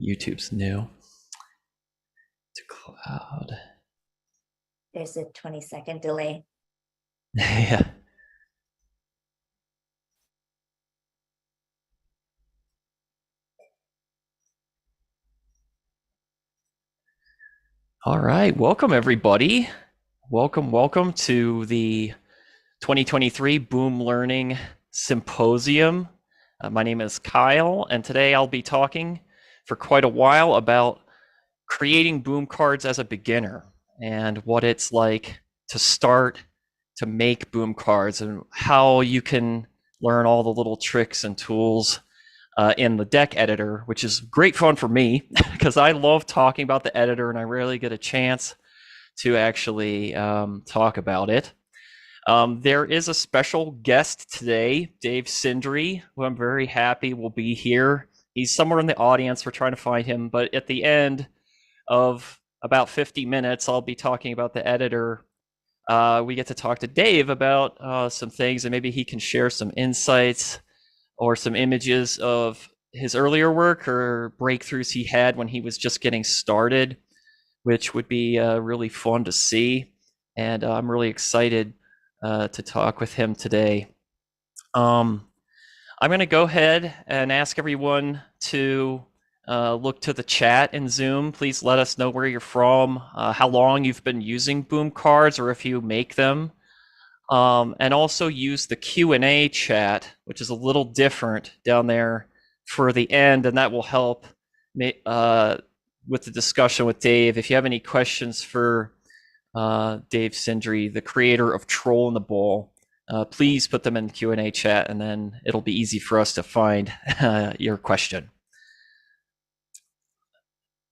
YouTube's new to cloud. There's a 20-second delay. Yeah. All right, welcome everybody. Welcome to the 2023 Boom Learning Symposium. My name is Kyle, and today I'll be talking for quite a while about creating boom cards as a beginner and what it's like to start to make boom cards and how you can learn all the little tricks and tools in the deck editor, which is great fun for me because I love talking about the editor and I rarely get a chance to actually talk about it. There is a special guest today, Dave Sindri, who I'm very happy will be here. He's somewhere in the audience. We're trying to find him, but at the end of about 50 minutes, I'll be talking about the editor. We get to talk to Dave about some things, and maybe he can share some insights or some images of his earlier work or breakthroughs he had when he was just getting started, which would be really fun to see. And I'm really excited to talk with him today. I'm going to go ahead and ask everyone to look to the chat in Zoom. Please let us know where you're from, how long you've been using boom cards, or if you make them. And also use the Q&A chat, which is a little different down there for the end, and that will help with the discussion with Dave. If you have any questions for Dave Sindri, the creator of Troll in the Bowl, please put them in the Q&A chat, and then it'll be easy for us to find your question.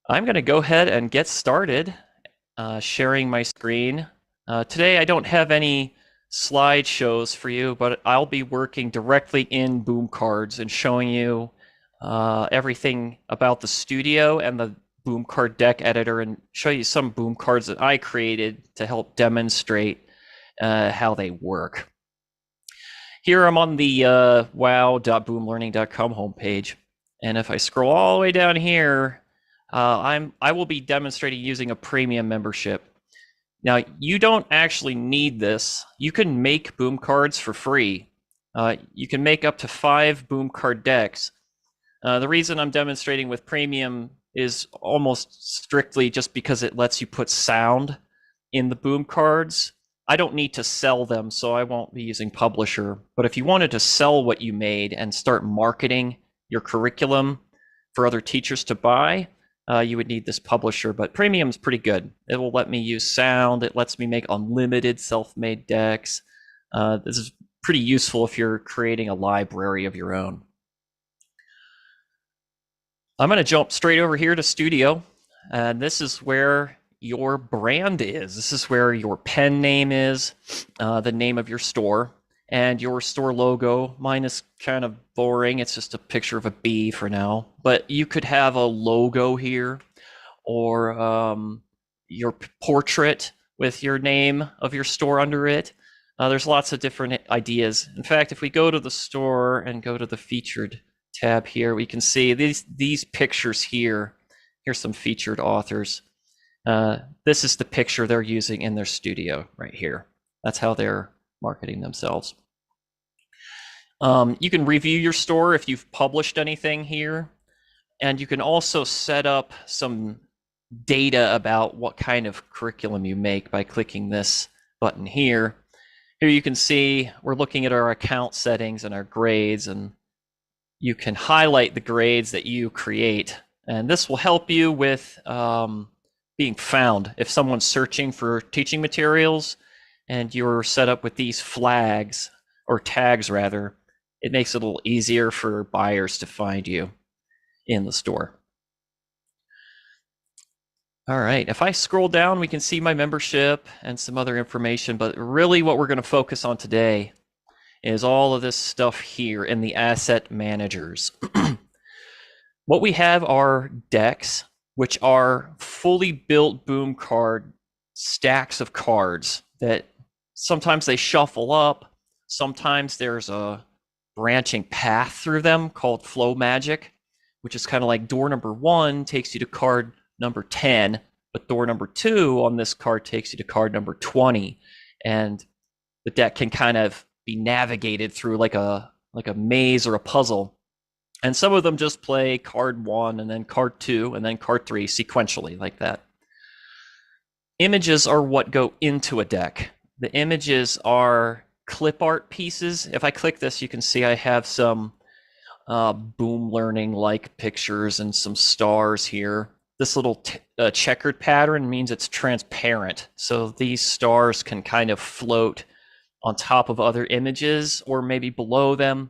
I'm going to go ahead and get started sharing my screen. Today I don't have any slideshows for you, but I'll be working directly in boom cards and showing you everything about the studio and the boom card deck editor, and show you some boom cards that I created to help demonstrate how they work. Here I'm on the wow.boomlearning.com homepage, and if I scroll all the way down here, I will be demonstrating using a premium membership. Now, you don't actually need this. You can make boom cards for free. You can make up to 5 boom card decks. The reason I'm demonstrating with premium is almost strictly just because it lets you put sound in the boom cards. I don't need to sell them, so I won't be using Publisher. But if you wanted to sell what you made and start marketing your curriculum for other teachers to buy, you would need this Publisher, but Premium's pretty good. It will let me use sound. It lets me make unlimited self-made decks. This is pretty useful if you're creating a library of your own. I'm going to jump straight over here to Studio, and this is where your brand is. This is where your pen name is, the name of your store, and your store logo. Mine is kind of boring. It's just a picture of a bee for now, but you could have a logo here, or your portrait with your name of your store under it. There's lots of different ideas. In fact, if we go to the store and go to the featured tab here, we can see these pictures here. Here's some featured authors. This is the picture they're using in their studio right here. That's how they're marketing themselves. You can review your store if you've published anything here, and you can also set up some data about what kind of curriculum you make by clicking this button here. Here you can see we're looking at our account settings and our grades, and you can highlight the grades that you create, and this will help you with being found. If someone's searching for teaching materials and you're set up with these flags, or tags rather, it makes it a little easier for buyers to find you in the store. All right, if I scroll down, we can see my membership and some other information, but really what we're going to focus on today is all of this stuff here in the asset managers. What we have are decks, which are fully built boom card stacks of cards that sometimes they shuffle up, sometimes there's a branching path through them called flow magic, which is kind of like door number 1 takes you to card number 10, but door number 2 on this card takes you to card number 20. And the deck can kind of be navigated through like a maze or a puzzle. And some of them just play card 1 and then card 2 and then card 3 sequentially like that. Images are what go into a deck. The images are clip art pieces. If I click this, you can see I have some boom learning like pictures and some stars here. This little checkered pattern means it's transparent. So these stars can kind of float on top of other images or maybe below them.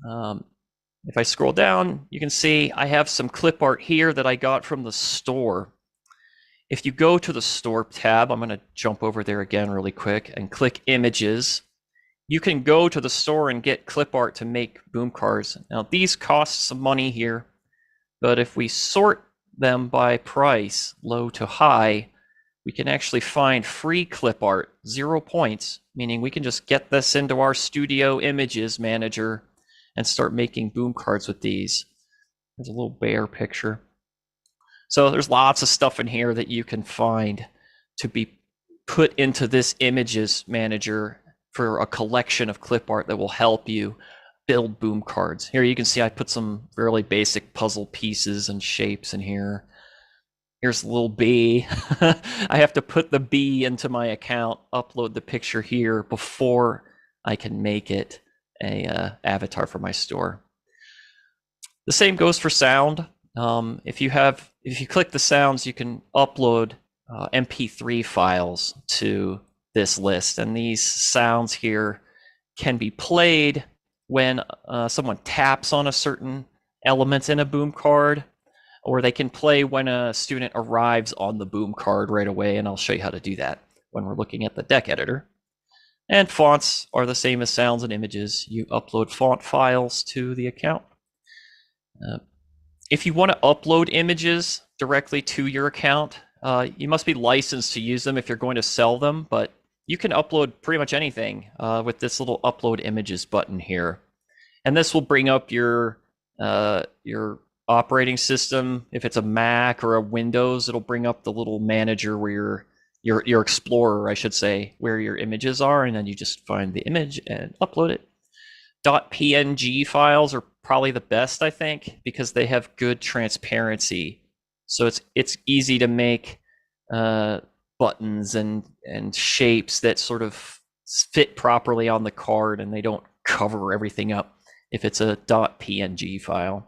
If I scroll down, you can see I have some clip art here that I got from the store. If you go to the store tab, I'm going to jump over there again really quick and click images. You can go to the store and get clip art to make boom cards. Now these cost some money here, but if we sort them by price, low to high, we can actually find free clip art, 0 points, meaning we can just get this into our studio images manager and start making boom cards with these. There's a little bear picture. So there's lots of stuff in here that you can find to be put into this images manager for a collection of clip art that will help you build boom cards. Here you can see I put some really basic puzzle pieces and shapes in here. Here's a little bee. I have to put the bee into my account, upload the picture here before I can make it a avatar for my store. The same goes for sound. If you click the sounds, you can upload MP3 files to this list, and these sounds here can be played when someone taps on a certain element in a boom card, or they can play when a student arrives on the boom card right away, and I'll show you how to do that when we're looking at the deck editor. And fonts are the same as sounds and images. You upload font files to the account. If you want to upload images directly to your account, you must be licensed to use them if you're going to sell them, but you can upload pretty much anything with this little upload images button here. And this will bring up your operating system. If it's a Mac or a Windows, it'll bring up the little manager where your Explorer, I should say, where your images are, and then you just find the image and upload it. .png files are probably the best, I think, because they have good transparency. So it's easy to make buttons and shapes that sort of fit properly on the card, and they don't cover everything up if it's a .png file.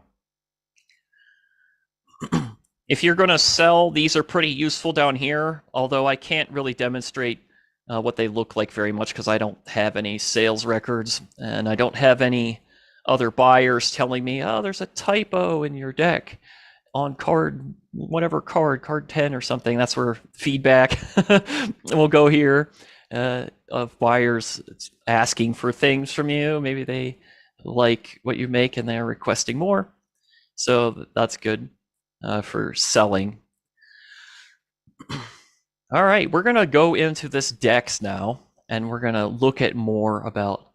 If you're going to sell, these are pretty useful down here, although I can't really demonstrate what they look like very much because I don't have any sales records, and I don't have any other buyers telling me, oh, there's a typo in your deck on card, whatever card 10 or something. That's where feedback will go here of buyers asking for things from you. Maybe they like what you make and they're requesting more. So that's good for selling. All right, we're going to go into this decks now, and we're going to look at more about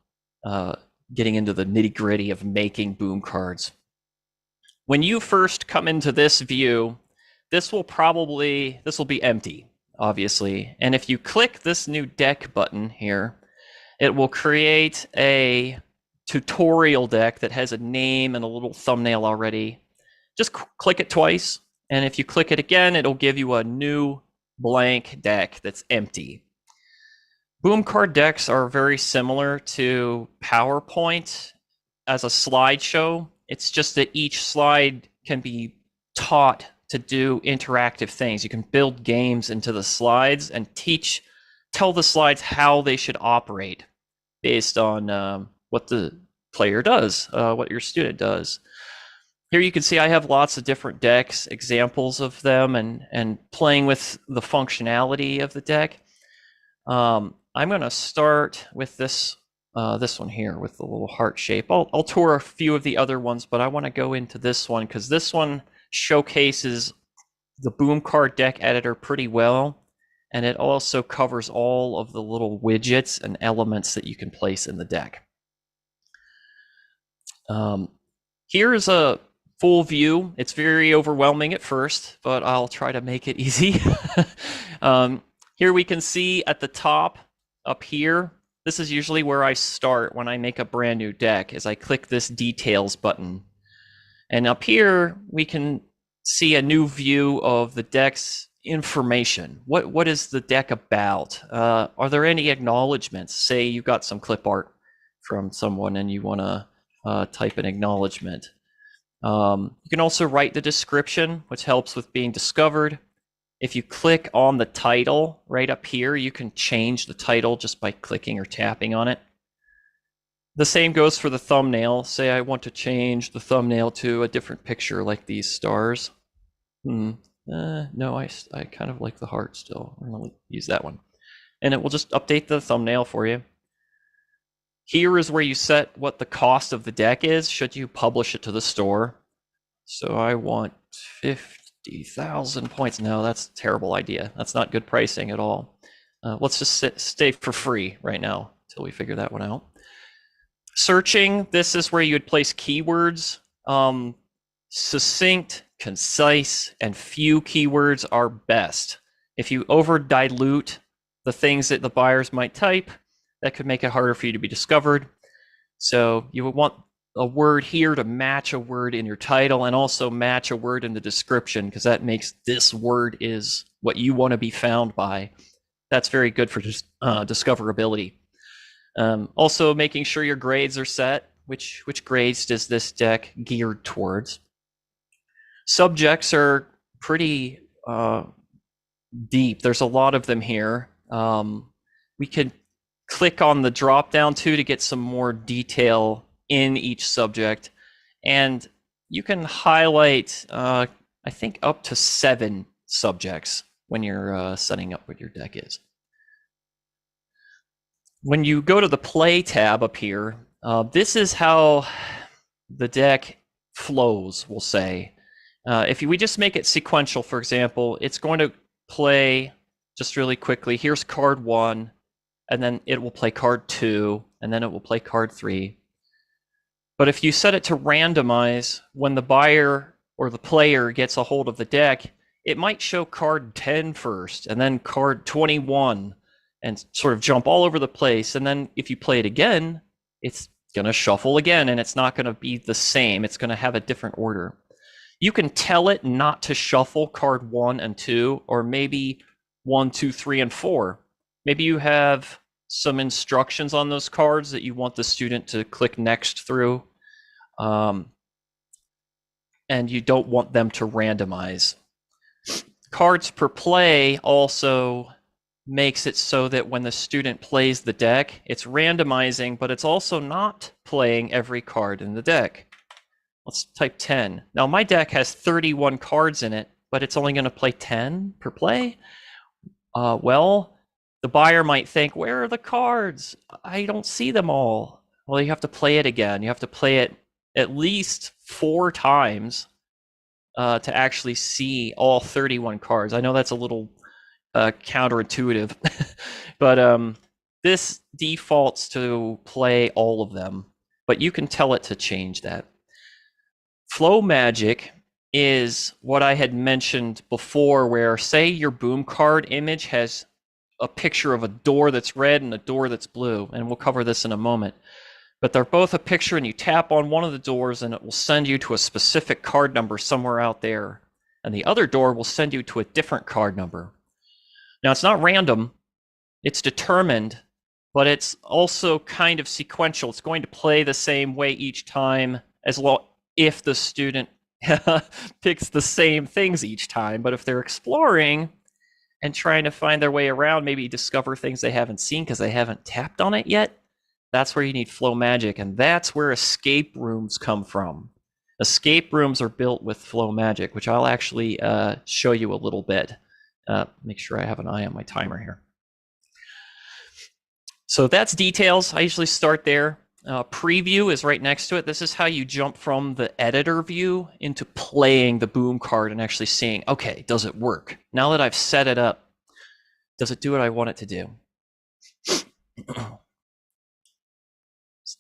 getting into the nitty-gritty of making boom cards. When you first come into this view, this will be empty, obviously. And if you click this new deck button here, it will create a tutorial deck that has a name and a little thumbnail already. Just click it twice, and if you click it again, it'll give you a new blank deck that's empty. Boom card decks are very similar to PowerPoint as a slideshow. It's just that each slide can be taught to do interactive things. You can build games into the slides and tell the slides how they should operate based on what the player does, what your student does. Here you can see I have lots of different decks, examples of them, and playing with the functionality of the deck. I'm going to start with this one here with the little heart shape. I'll tour a few of the other ones, but I want to go into this one because this one showcases the boom card deck editor pretty well, and it also covers all of the little widgets and elements that you can place in the deck. Here's a full view. It's very overwhelming at first, but I'll try to make it easy. Here we can see at the top up here, this is usually where I start when I make a brand new deck, is I click this details button. And up here, we can see a new view of the deck's information. What is the deck about? Are there any acknowledgements? Say you got some clip art from someone and you want to type an acknowledgement. You can also write the description, which helps with being discovered. If you click on the title right up here, you can change the title just by clicking or tapping on it. The same goes for the thumbnail. Say I want to change the thumbnail to a different picture like these stars. No, I kind of like the heart still. I'm going to use that one. And it will just update the thumbnail for you. Here is where you set what the cost of the deck is should you publish it to the store. So I want 50,000 points. No, that's a terrible idea. That's not good pricing at all. Let's just stay for free right now until we figure that one out. Searching, this is where you would place keywords. Succinct, concise, and few keywords are best. If you over dilute the things that the buyers might type, that could make it harder for you to be discovered. So you would want a word here to match a word in your title and also match a word in the description, because that makes this word is what you want to be found by. That's very good for discoverability. Also making sure your grades are set. Which grades does this deck geared towards? Subjects are pretty deep. There's a lot of them here. We could click on the drop down too to get some more detail in each subject. And you can highlight, I think, up to 7 subjects when you're setting up what your deck is. When you go to the play tab up here, this is how the deck flows, we'll say. If we just make it sequential, for example, it's going to play just really quickly. Here's card 1, and then it will play card 2, and then it will play card 3. But if you set it to randomize, when the buyer or the player gets a hold of the deck, it might show card 10 first, and then card 21, and sort of jump all over the place. And then if you play it again, it's going to shuffle again, and it's not going to be the same. It's going to have a different order. You can tell it not to shuffle card 1 and 2, or maybe 1, 2, 3, and 4. Maybe you have some instructions on those cards that you want the student to click next through, and you don't want them to randomize. Cards per play also makes it so that when the student plays the deck, it's randomizing, but it's also not playing every card in the deck. Let's type 10. Now my deck has 31 cards in it, but it's only going to play 10 per play. Well, the buyer might think, where are the cards? I don't see them all. Well, you have to play it again. You have to play it at least 4 times to actually see all 31 cards. I know that's a little counterintuitive, but this defaults to play all of them, but you can tell it to change that. Flow magic is what I had mentioned before, where say your boom card image has a picture of a door that's red and a door that's blue, and we'll cover this in a moment. But they're both a picture, and you tap on one of the doors and it will send you to a specific card number somewhere out there, and the other door will send you to a different card number. Now, it's not random, it's determined, but it's also kind of sequential. It's going to play the same way each time, as well if the student picks the same things each time. But if they're exploring and trying to find their way around, maybe discover things they haven't seen because they haven't tapped on it yet, that's where you need flow magic, and that's where escape rooms come from. Escape rooms are built with flow magic, which I'll actually show you a little bit. Make sure I have an eye on my timer here. So that's details. I usually start there. Preview is right next to it. This is how you jump from the editor view into playing the boom card and actually seeing, okay, does it work? Now that I've set it up, does it do what I want it to do?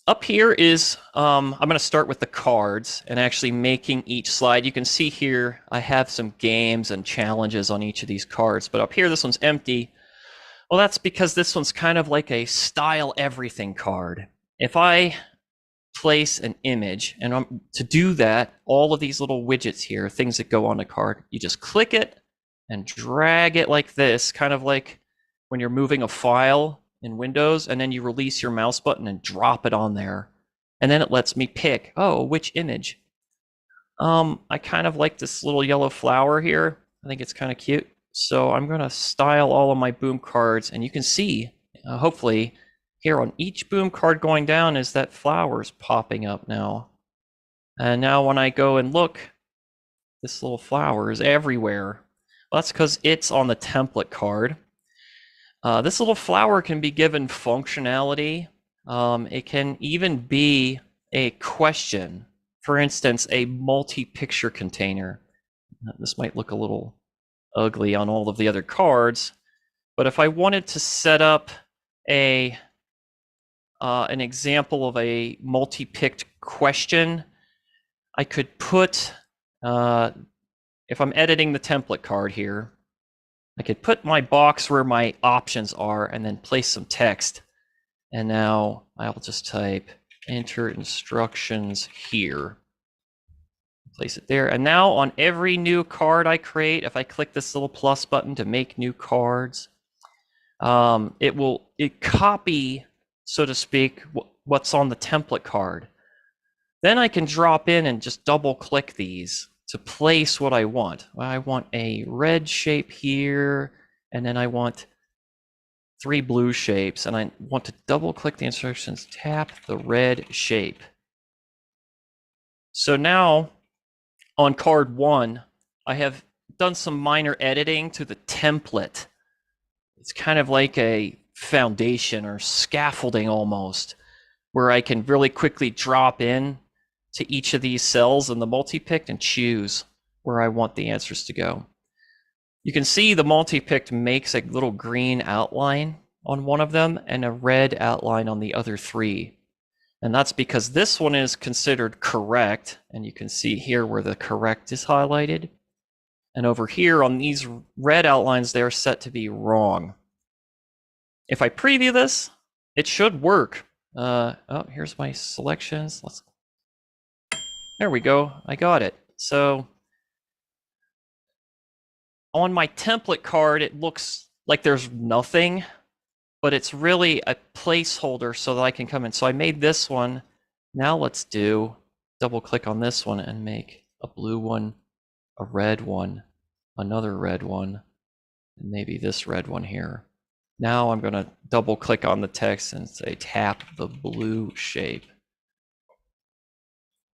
up here is, I'm going to start with the cards and actually making each slide. You can see here I have some games and challenges on each of these cards, but up here this one's empty. Well, that's because this one's kind of like a style everything card. If I place an image, and to do that, all of these little widgets here, things that go on the card, you just click it and drag it like this, kind of like when you're moving a file in Windows, and then you release your mouse button and drop it on there. And then it lets me pick, oh, which image? I kind of like this little yellow flower here. I think it's kind of cute. So I'm going to style all of my boom cards, and you can see, hopefully, here on each boom card going down is that flowers popping up now. And now when I go and look, this little flower is everywhere. Well, that's because it's on the template card. This little flower can be given functionality. It can even be a question. For instance, a multi-picture container. This might look a little ugly on all of the other cards, but if I wanted to set up an example of a multi-picked question, I could put, if I'm editing the template card here, I could put my box where my options are and then place some text. And now I'll just type enter instructions here. Place it there. And now on every new card I create, if I click this little plus button to make new cards, it copy, so to speak, what's on the template card. Then I can drop in and just double click these to place what I want. I want a red shape here, and then I want 3 blue shapes, and I want to double click the instructions, tap the red shape. So now on card 1, I have done some minor editing to the template. It's kind of like a foundation or scaffolding almost, where I can really quickly drop in to each of these cells in the multi-picked and choose where I want the answers to go. You can see the multi-picked makes a little green outline on one of them and a red outline on the other 3. And that's because this one is considered correct, and you can see here where the correct is highlighted. And over here on these red outlines, they're set to be wrong. If I preview this, it should work. Oh, here's my selections. There we go. I got it. So on my template card, it looks like there's nothing, but it's really a placeholder so that I can come in. So I made this one. Now let's double click on this one and make a blue one, a red one, another red one, and maybe this red one here. Now I'm going to double click on the text and say tap the blue shape.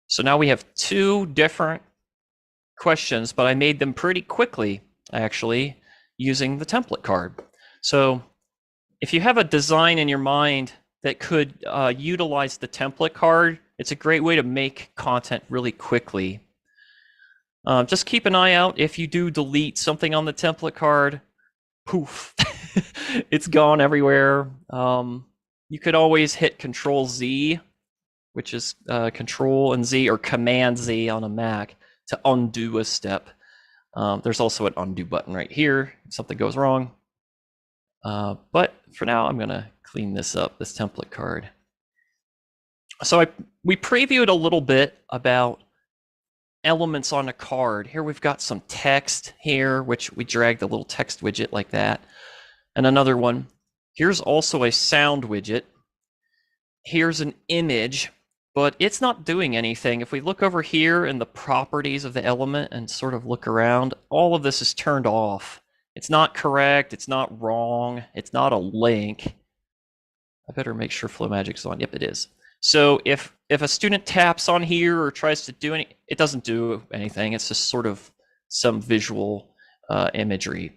So now we have 2 different questions, but I made them pretty quickly, actually, using the template card. So if you have a design in your mind that could utilize the template card, it's a great way to make content really quickly. Just keep an eye out. If you do delete something on the template card, poof, it's gone everywhere. You could always hit Control Z, which is Control and Z or Command Z on a Mac to undo a step. There's also an undo button right here if something goes wrong. But for now, I'm going to clean this up, this template card. So we previewed a little bit about elements on a card. Here we've got some text here, which we dragged a little text widget like that. And another one. Here's also a sound widget. Here's an image, but it's not doing anything. If we look over here in the properties of the element and sort of look around, all of this is turned off. It's not correct, it's not wrong, it's not a link. I better make sure Flow Magic's on. Yep, it is. So if a student taps on here or tries to do it doesn't do anything. It's just sort of some visual imagery.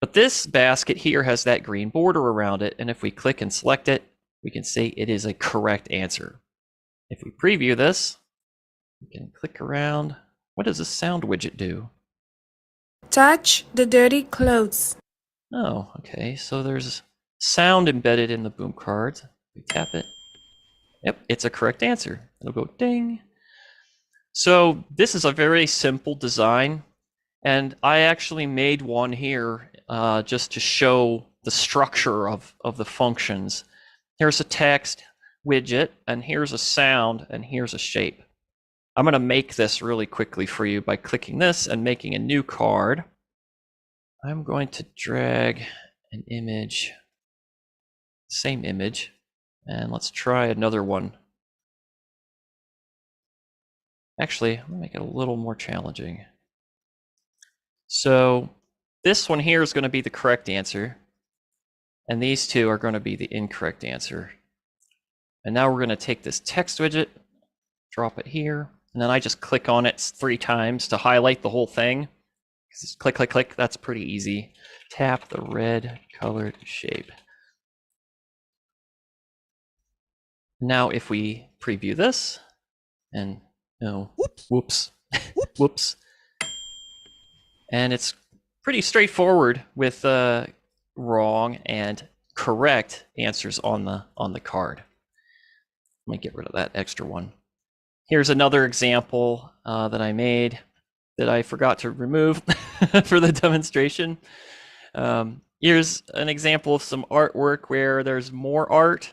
But this basket here has that green border around it, and if we click and select it, we can see it is a correct answer. If we preview this, we can click around. What does the sound widget do? Touch the dirty clothes. Oh, okay. So there's sound embedded in the boom cards. We tap it. Yep, it's a correct answer. It'll go ding. So this is a very simple design, and I actually made one here just to show the structure of the functions. Here's a text widget, and here's a sound, and here's a shape. I'm going to make this really quickly for you by clicking this and making a new card. I'm going to drag an image, same image, and let's try another one. Actually, I'm going to make it a little more challenging. So this one here is going to be the correct answer, and these two are going to be the incorrect answer. And now we're going to take this text widget, drop it here, and then I just click on it 3 times to highlight the whole thing. Just click, click, click. That's pretty easy. Tap the red colored shape. Now if we preview this, and whoops, whoops. And it's pretty straightforward with wrong and correct answers on the card. Let me get rid of that extra one. Here's another example that I made that I forgot to remove for the demonstration. Here's an example of some artwork where there's more art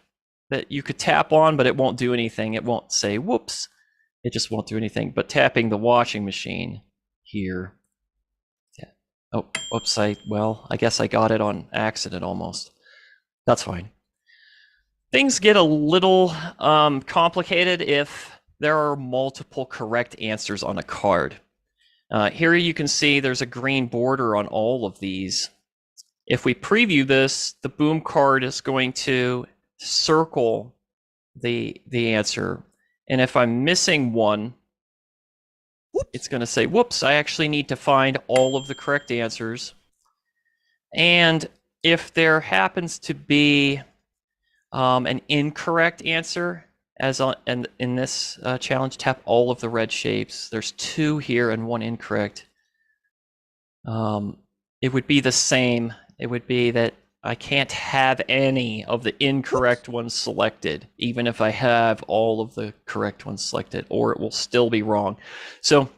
that you could tap on, but it won't do anything. It won't say whoops. It just won't do anything. But tapping the washing machine here. Oh, whoops, well, I guess I got it on accident almost. That's fine. Things get a little complicated if there are multiple correct answers on a card. Here you can see there's a green border on all of these. If we preview this, the boom card is going to circle the answer. And if I'm missing one, it's going to say, whoops, I actually need to find all of the correct answers. And if there happens to be an incorrect answer, as in this challenge, tap all of the red shapes. There's 2 here and 1 incorrect. It would be the same. It would be that I can't have any of the incorrect ones selected, even if I have all of the correct ones selected, or it will still be wrong. So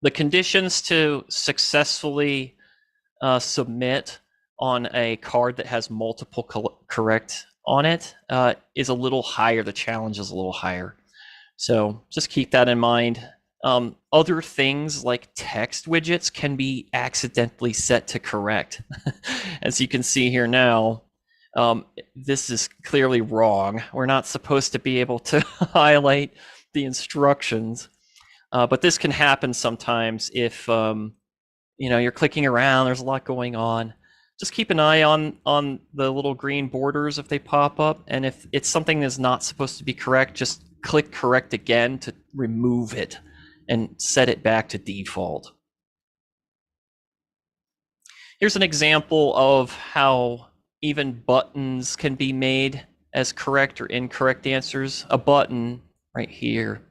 the conditions to successfully submit on a card that has multiple correct on it is a little higher. The challenge is a little higher. So just keep that in mind. Other things like text widgets can be accidentally set to correct. As you can see here now, this is clearly wrong. We're not supposed to be able to highlight the instructions, but this can happen sometimes if you're clicking around, there's a lot going on. Just keep an eye on the little green borders if they pop up, and if it's something that's not supposed to be correct, just click correct again to remove it and set it back to default. Here's an example of how even buttons can be made as correct or incorrect answers. A button right here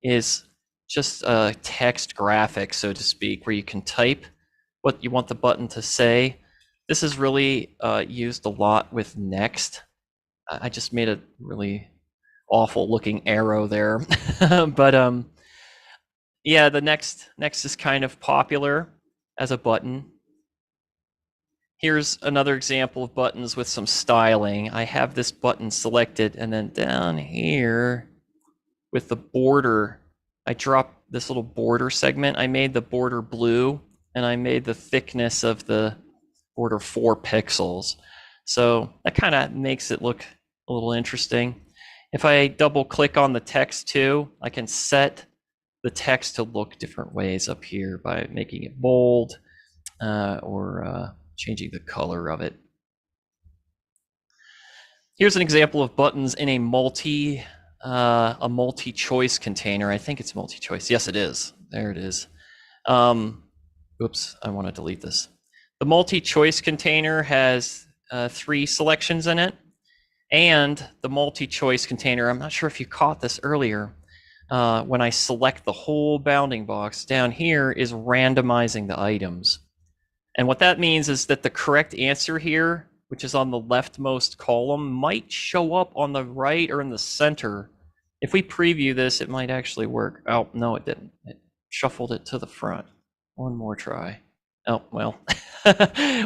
is just a text graphic, so to speak, where you can type what you want the button to say. This is really used a lot with next. I just made a really awful looking arrow there. But yeah, the next is kind of popular as a button. Here's another example of buttons with some styling. I have this button selected, and then down here with the border, I dropped this little border segment. I made the border blue, and I made the thickness of the border 4 pixels. So that kind of makes it look a little interesting. If I double click on the text too, I can set the text to look different ways up here by making it bold or changing the color of it. Here's an example of buttons in a multi-choice container. I think it's multi-choice. Yes, it is. There it is. Oops, I want to delete this. The multi-choice container has 3 selections in it, and the multi-choice container, I'm not sure if you caught this earlier, when I select the whole bounding box, down here is randomizing the items. And what that means is that the correct answer here which is on the leftmost column, might show up on the right or in the center. If we preview this, it might actually work. Oh, no, it didn't. It shuffled it to the front. One more try. Oh, well.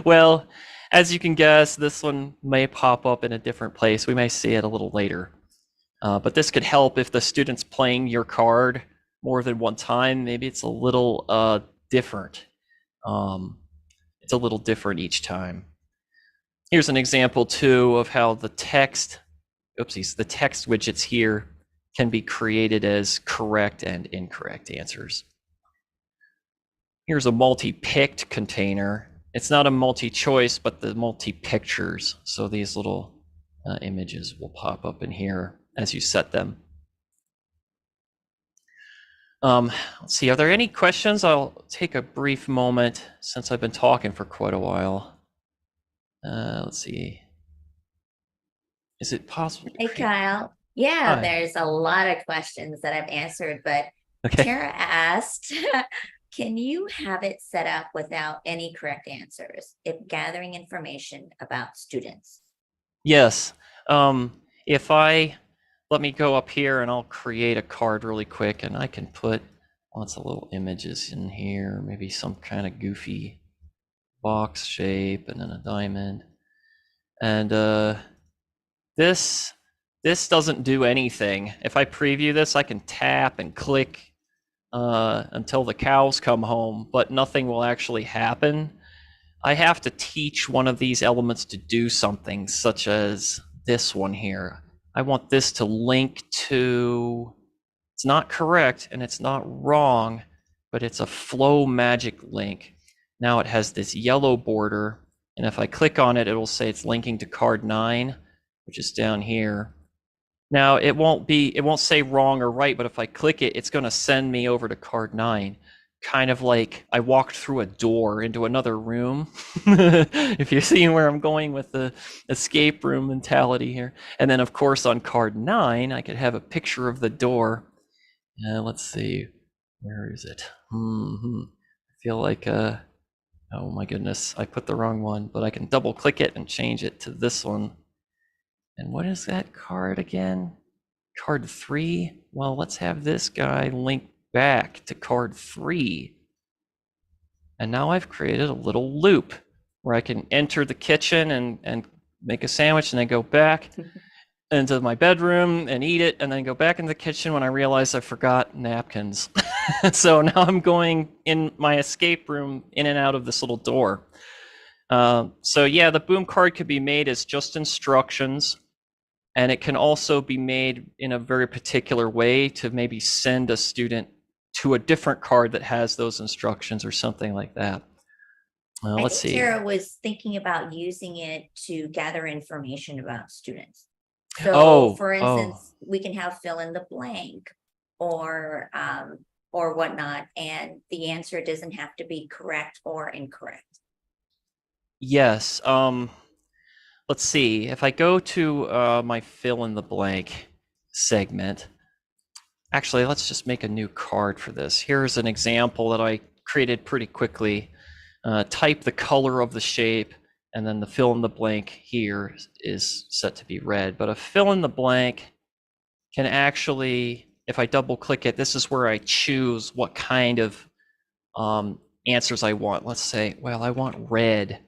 Well, as you can guess, this one may pop up in a different place. We may see it a little later. But this could help if the student's playing your card more than one time. Maybe it's a little different. It's a little different each time. Here's an example too of how the text widgets here can be created as correct and incorrect answers. Here's a multi-picked container. It's not a multi-choice, but the multi-pictures. So these little images will pop up in here as you set them. Let's see, are there any questions? I'll take a brief moment since I've been talking for quite a while. Let's see. Is it possible? Hey, Kyle. Yeah, Hi. there's a lot of questions that I've answered, but Okay. Tara asked, can you have it set up without any correct answers if gathering information about students? Yes. Let me go up here and I'll create a card really quick, and I can put lots of little images in here, maybe some kind of goofy box shape and then a diamond. And this doesn't do anything. If I preview this, I can tap and click until the cows come home, but nothing will actually happen. I have to teach one of these elements to do something, such as this one here. I want this to link to, it's not correct and it's not wrong, but it's a flow magic link. Now it has this yellow border, and if I click on it, it will say it's linking to card 9, which is down here. Now it won't say wrong or right, but if I click it, it's going to send me over to card 9. Kind of like I walked through a door into another room. If you're seeing where I'm going with the escape room mentality here. And then of course on card 9, I could have a picture of the door. Let's see, where is it? I feel like, oh my goodness, I put the wrong one, but I can double click it and change it to this one. And what is that card again? Card 3? Well, let's have this guy link back to card 3. And now I've created a little loop where I can enter the kitchen and make a sandwich, and then go back into my bedroom and eat it, and then go back into the kitchen when I realize I forgot napkins. So now I'm going in my escape room in and out of this little door. So yeah, the boom card could be made as just instructions. And it can also be made in a very particular way to maybe send a student to a different card that has those instructions or something like that. Let's see. Tara was thinking about using it to gather information about students. So for instance, we can have fill in the blank or whatnot, and the answer doesn't have to be correct or incorrect. Yes. Let's see, if I go to my fill in the blank segment, actually, let's just make a new card for this. Here's an example that I created pretty quickly. Type the color of the shape, and then the fill in the blank here is set to be red. But a fill in the blank can actually, if I double click it, this is where I choose what kind of answers I want. Let's say, well, I want red.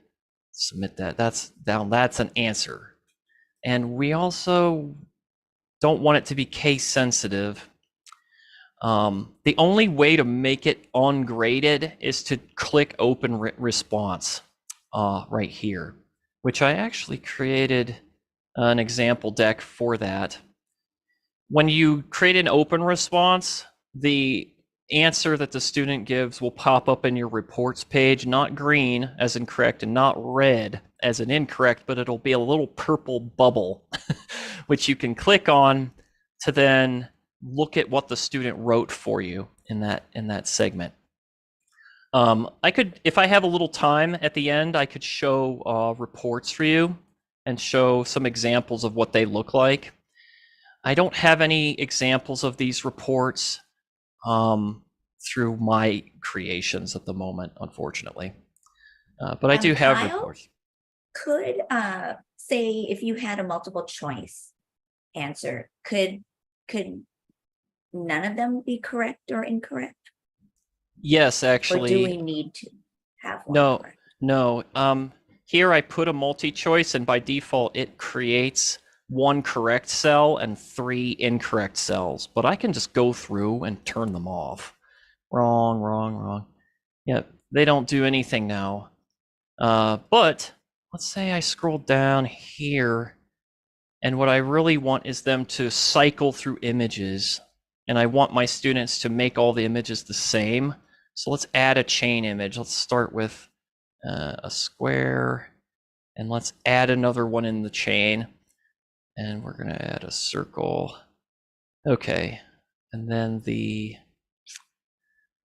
Submit that. That's an answer. And we also don't want it to be case sensitive. The only way to make it ungraded is to click open response right here, which I actually created an example deck for that. When you create an open response, the answer that the student gives will pop up in your reports page, not green as in correct and not red as in incorrect, but it'll be a little purple bubble, which you can click on to then look at what the student wrote for you in that segment. I could, if I have a little time at the end, I could show reports for you and show some examples of what they look like. I don't have any examples of these reports through my creations at the moment, unfortunately. But I do have Kyle? reports. Could, say if you had a multiple choice answer, could none of them be correct or incorrect? Yes, Or do we actually. need to have one No, correct? no. Here I put a multi-choice, and by default, it creates one correct cell and 3 incorrect cells. But I can just go through and turn them off. Wrong, wrong, wrong. Yeah, they don't do anything now. But let's say I scroll down here, and what I really want is them to cycle through images, and I want my students to make all the images the same. So let's add a chain image. Let's start with a square, and let's add another one in the chain, and we're gonna add a circle. Okay, and then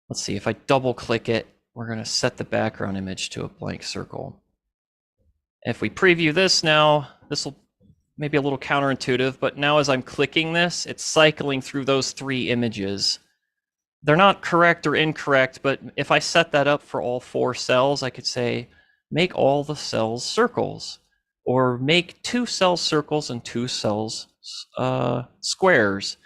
let's see, if I double click it, we're gonna set the background image to a blank circle. If we preview this now, this will maybe a little counterintuitive, but now as I'm clicking this, it's cycling through those 3 images. They're not correct or incorrect, but if I set that up for all 4 cells, I could say, make all the cells circles, or make 2 cells circles and 2 cells squares.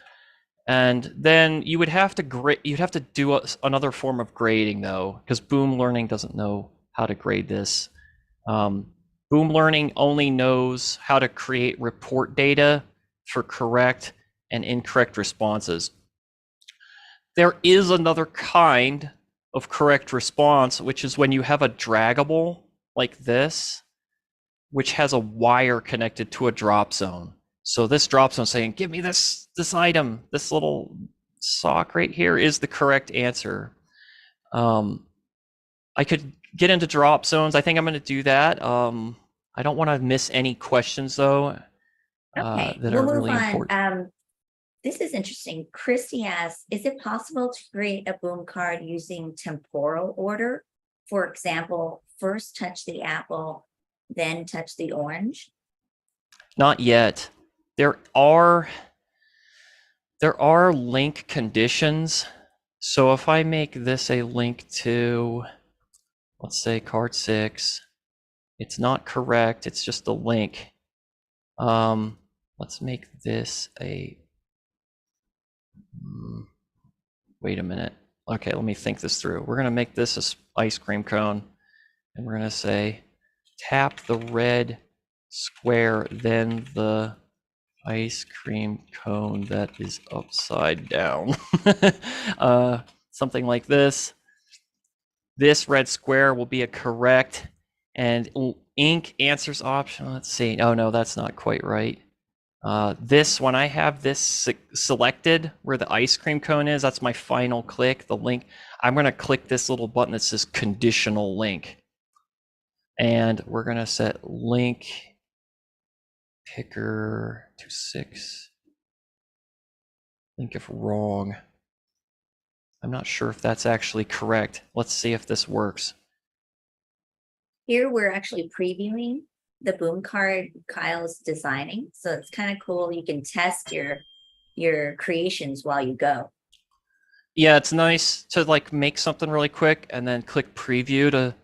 And then you would have to you'd have to do another form of grading though, because Boom Learning doesn't know how to grade this. Boom Learning only knows how to create report data for correct and incorrect responses. There is another kind of correct response, which is when you have a draggable like this, which has a wire connected to a drop zone. So this drop zone saying, give me this item, this little sock right here is the correct answer. I could get into drop zones. I think I'm going to do that. I don't want to miss any questions though. Okay, that we'll are move really on. important. This is interesting. Christy asks, is it possible to create a boom card using temporal order? For example, first touch the apple, then touch the orange? Not yet. There are link conditions. So if I make this a link to, let's say card 6, it's not correct, it's just a link. Let's make this a, wait a minute. Okay, let me think this through. We're gonna make this a ice cream cone, and we're gonna say, tap the red square, then the ice cream cone that is upside down. Something like this. This red square will be a correct, and ink answers option. Let's see. Oh no, that's not quite right. This, when I have this selected where the ice cream cone is, that's my final click, the link. I'm going to click this little button that says conditional link. And we're going to set link picker to 6. Link if wrong. I'm not sure if that's actually correct. Let's see if this works. Here we're actually previewing the boom card Kyle's designing. So it's kind of cool. You can test your creations while you go. Yeah, it's nice to like make something really quick and then click preview to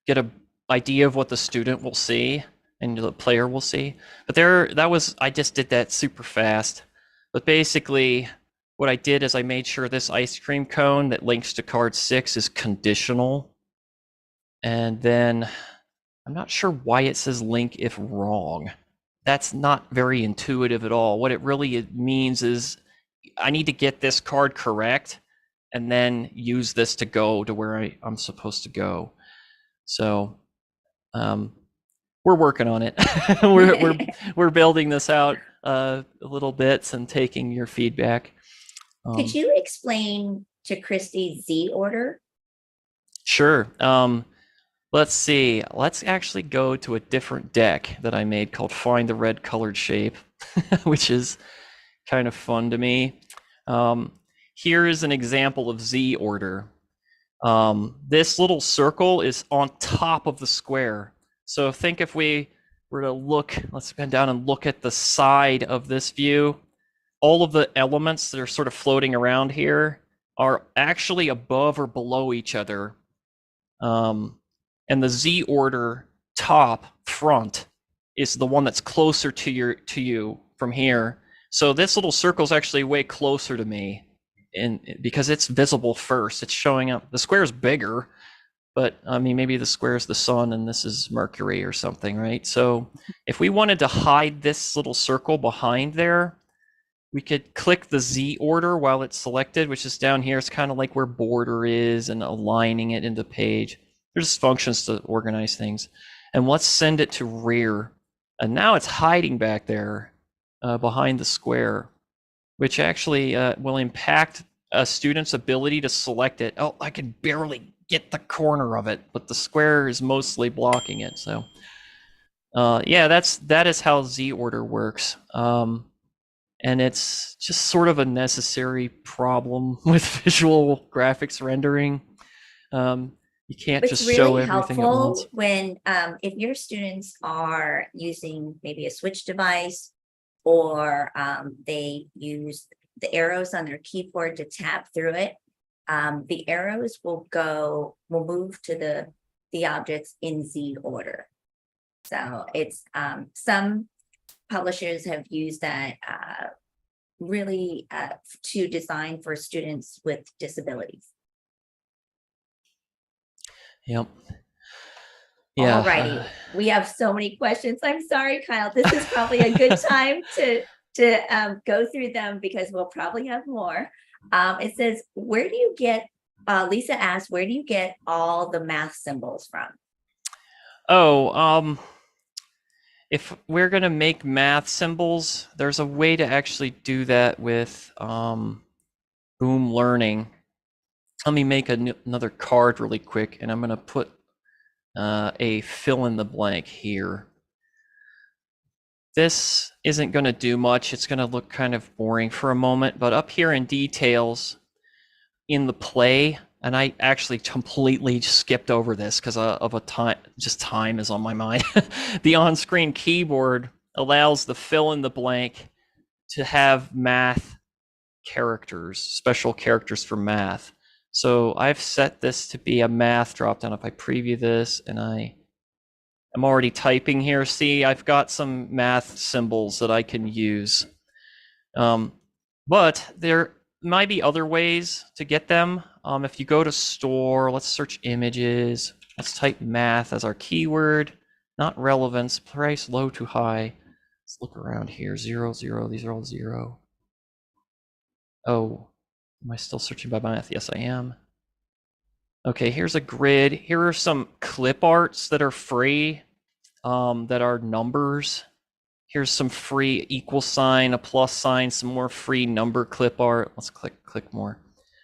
get an idea of what the student will see and the player will see. But I just did that super fast. But basically what I did is I made sure this ice cream cone that links to card 6 is conditional. And then I'm not sure why it says link if wrong. That's not very intuitive at all. What it really means is I need to get this card correct and then use this to go to where I'm supposed to go. So we're working on it. we're building this out little bits and taking your feedback. Could you explain to Christy Z order? Sure. Let's see. Let's actually go to a different deck that I made called Find the Red Colored Shape, which is kind of fun to me. Here is an example of Z order. This little circle is on top of the square. So think if we were to look, let's bend down and look at the side of this view, all of the elements that are sort of floating around here are actually above or below each other. And the Z order top front is the one that's closer to you from here. So this little circle is actually way closer to me, and because it's visible first, it's showing up. The square is bigger, but I mean, maybe the square is the sun and this is Mercury or something, right? So if we wanted to hide this little circle behind there, we could click the Z order while it's selected, which is down here. It's kind of like where border is and aligning it into page. There's functions to organize things. And let's send it to rear. And now it's hiding back there behind the square, which actually will impact a student's ability to select it. Oh, I can barely get the corner of it, but the square is mostly blocking it. So yeah, that is how Z order works. And it's just sort of a necessary problem with visual graphics rendering. You can't It's just really show everything at once. helpful when if your students are using maybe a switch device, or they use the arrows on their keyboard to tap through it. The arrows will move to the objects in Z order. So it's some publishers have used that really to design for students with disabilities. Yep. Yeah. Alrighty, we have so many questions. I'm sorry, Kyle. This is probably a good time to go through them because we'll probably have more. It says, where do you get, Lisa asked, where do you get all the math symbols from? Oh, if we're going to make math symbols, there's a way to actually do that with Boom Learning. Let me make another card really quick, and I'm going to put a fill in the blank here. This isn't going to do much. It's going to look kind of boring for a moment, but up here in details in the play, and I actually completely skipped over this because of a time is on my mind. The on-screen keyboard allows the fill in the blank to have math characters, special characters for math. So I've set this to be a math dropdown. If I preview this and I'm already typing here, see, I've got some math symbols that I can use. But there might be other ways to get them. If you go to store, let's search images. Let's type math as our keyword, not relevance, price low to high. Let's look around here, 0, 0, these are all 0. Oh, am I still searching by math? Yes, I am. Okay, here's a grid. Here are some clip arts that are free, that are numbers. Here's some free equal sign, a plus sign, some more free number clip art. Let's click more.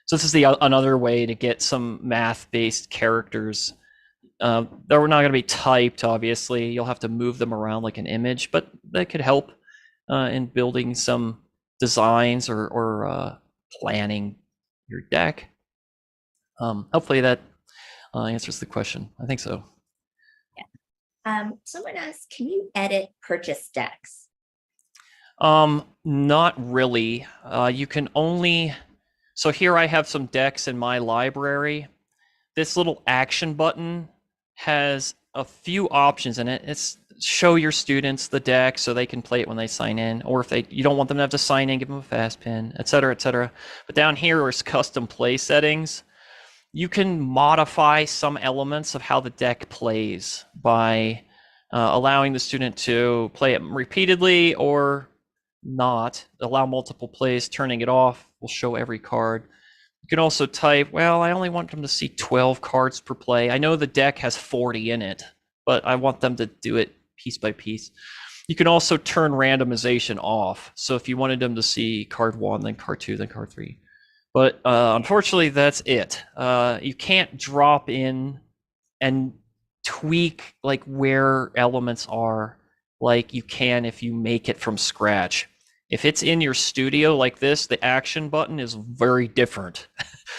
So this is another way to get some math-based characters. They're not going to be typed, obviously. You'll have to move them around like an image, but that could help in building some designs or planning your deck. Hopefully that answers the question. I think so. Someone asked, can you edit purchase decks? Not really. You can only, so here I have some decks in my library. This little action button has a few options in it. It's show your students the deck so they can play it when they sign in, or if you don't want them to have to sign in, give them a fast pin, etc., etc. But down here is custom play settings. You can modify some elements of how the deck plays by allowing the student to play it repeatedly or not. Allow multiple plays, turning it off will show every card. You can also type, well, I only want them to see 12 cards per play. I know the deck has 40 in it, but I want them to do it piece by piece. You can also turn randomization off. So if you wanted them to see card 1, then card 2, then card 3. But unfortunately, that's it. You can't drop in and tweak like where elements are like you can if you make it from scratch. If it's in your studio like this, the action button is very different.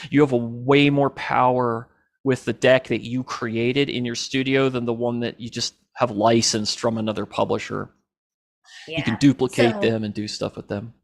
You have a way more power with the deck that you created in your studio than the one that you just have licensed from another publisher. Yeah. You can duplicate them and do stuff with them.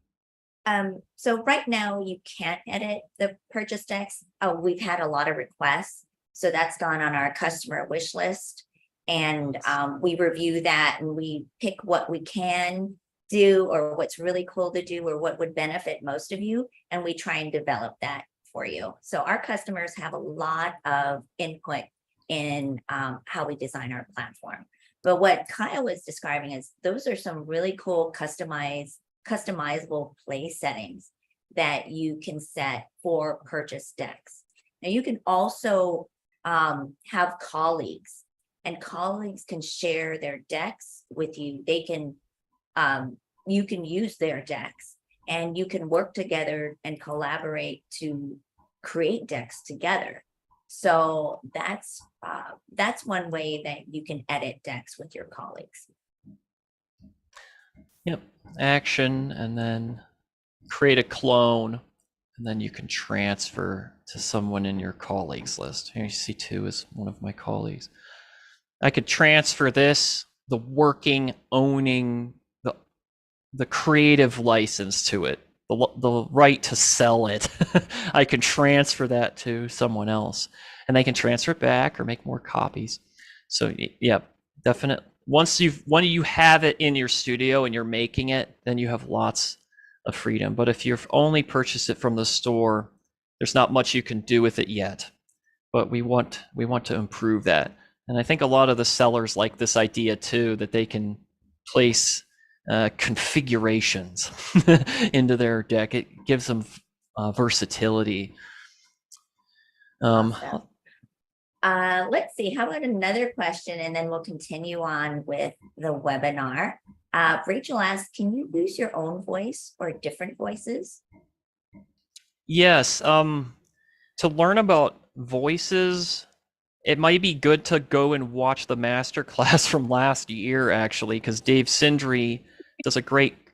So right now you can't edit the purchase decks. We've had a lot of requests, so that's gone on our customer wish list. And we review that and we pick what we can do or what's really cool to do or what would benefit most of you. And we try and develop that for you. So our customers have a lot of input in how we design our platform. But what Kyle was describing is those are some really cool customizable play settings that you can set for purchase decks. Now you can also have colleagues, and colleagues can share their decks with you. They can, you can use their decks and you can work together and collaborate to create decks together. So that's one way that you can edit decks with your colleagues. Yep, action, and then create a clone, and then you can transfer to someone in your colleagues list. Here you see 2 is one of my colleagues. I could transfer this, the working, owning, the creative license to it, the right to sell it. I can transfer that to someone else, and they can transfer it back or make more copies. So yeah, definitely. Once you have it in your studio and you're making it, then you have lots of freedom. But if you've only purchased it from the store, there's not much you can do with it yet. But we want to improve that. And I think a lot of the sellers like this idea too, that they can place configurations into their deck. It gives them versatility. Awesome. Let's see, how about another question, and then we'll continue on with the webinar. Rachel asks, can you use your own voice or different voices? Yes. To learn about voices, it might be good to go and watch the master class from last year, actually, because Dave Sindri does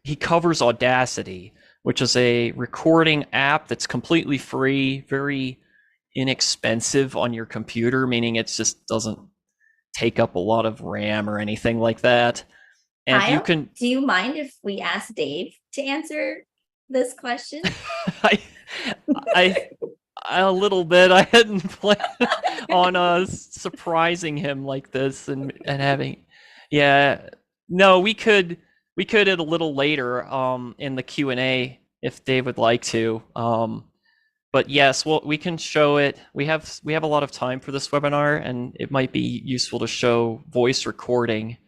he covers Audacity, which is a recording app that's completely free, very inexpensive on your computer, meaning it just doesn't take up a lot of RAM or anything like that. And Kyle, you can. Do you mind if we ask Dave to answer this question? I a little bit. I hadn't planned on surprising him like this and having. Yeah, no, we could it a little later in the Q&A if Dave would like to. But yes, well, we can show it. We have a lot of time for this webinar, and it might be useful to show voice recording.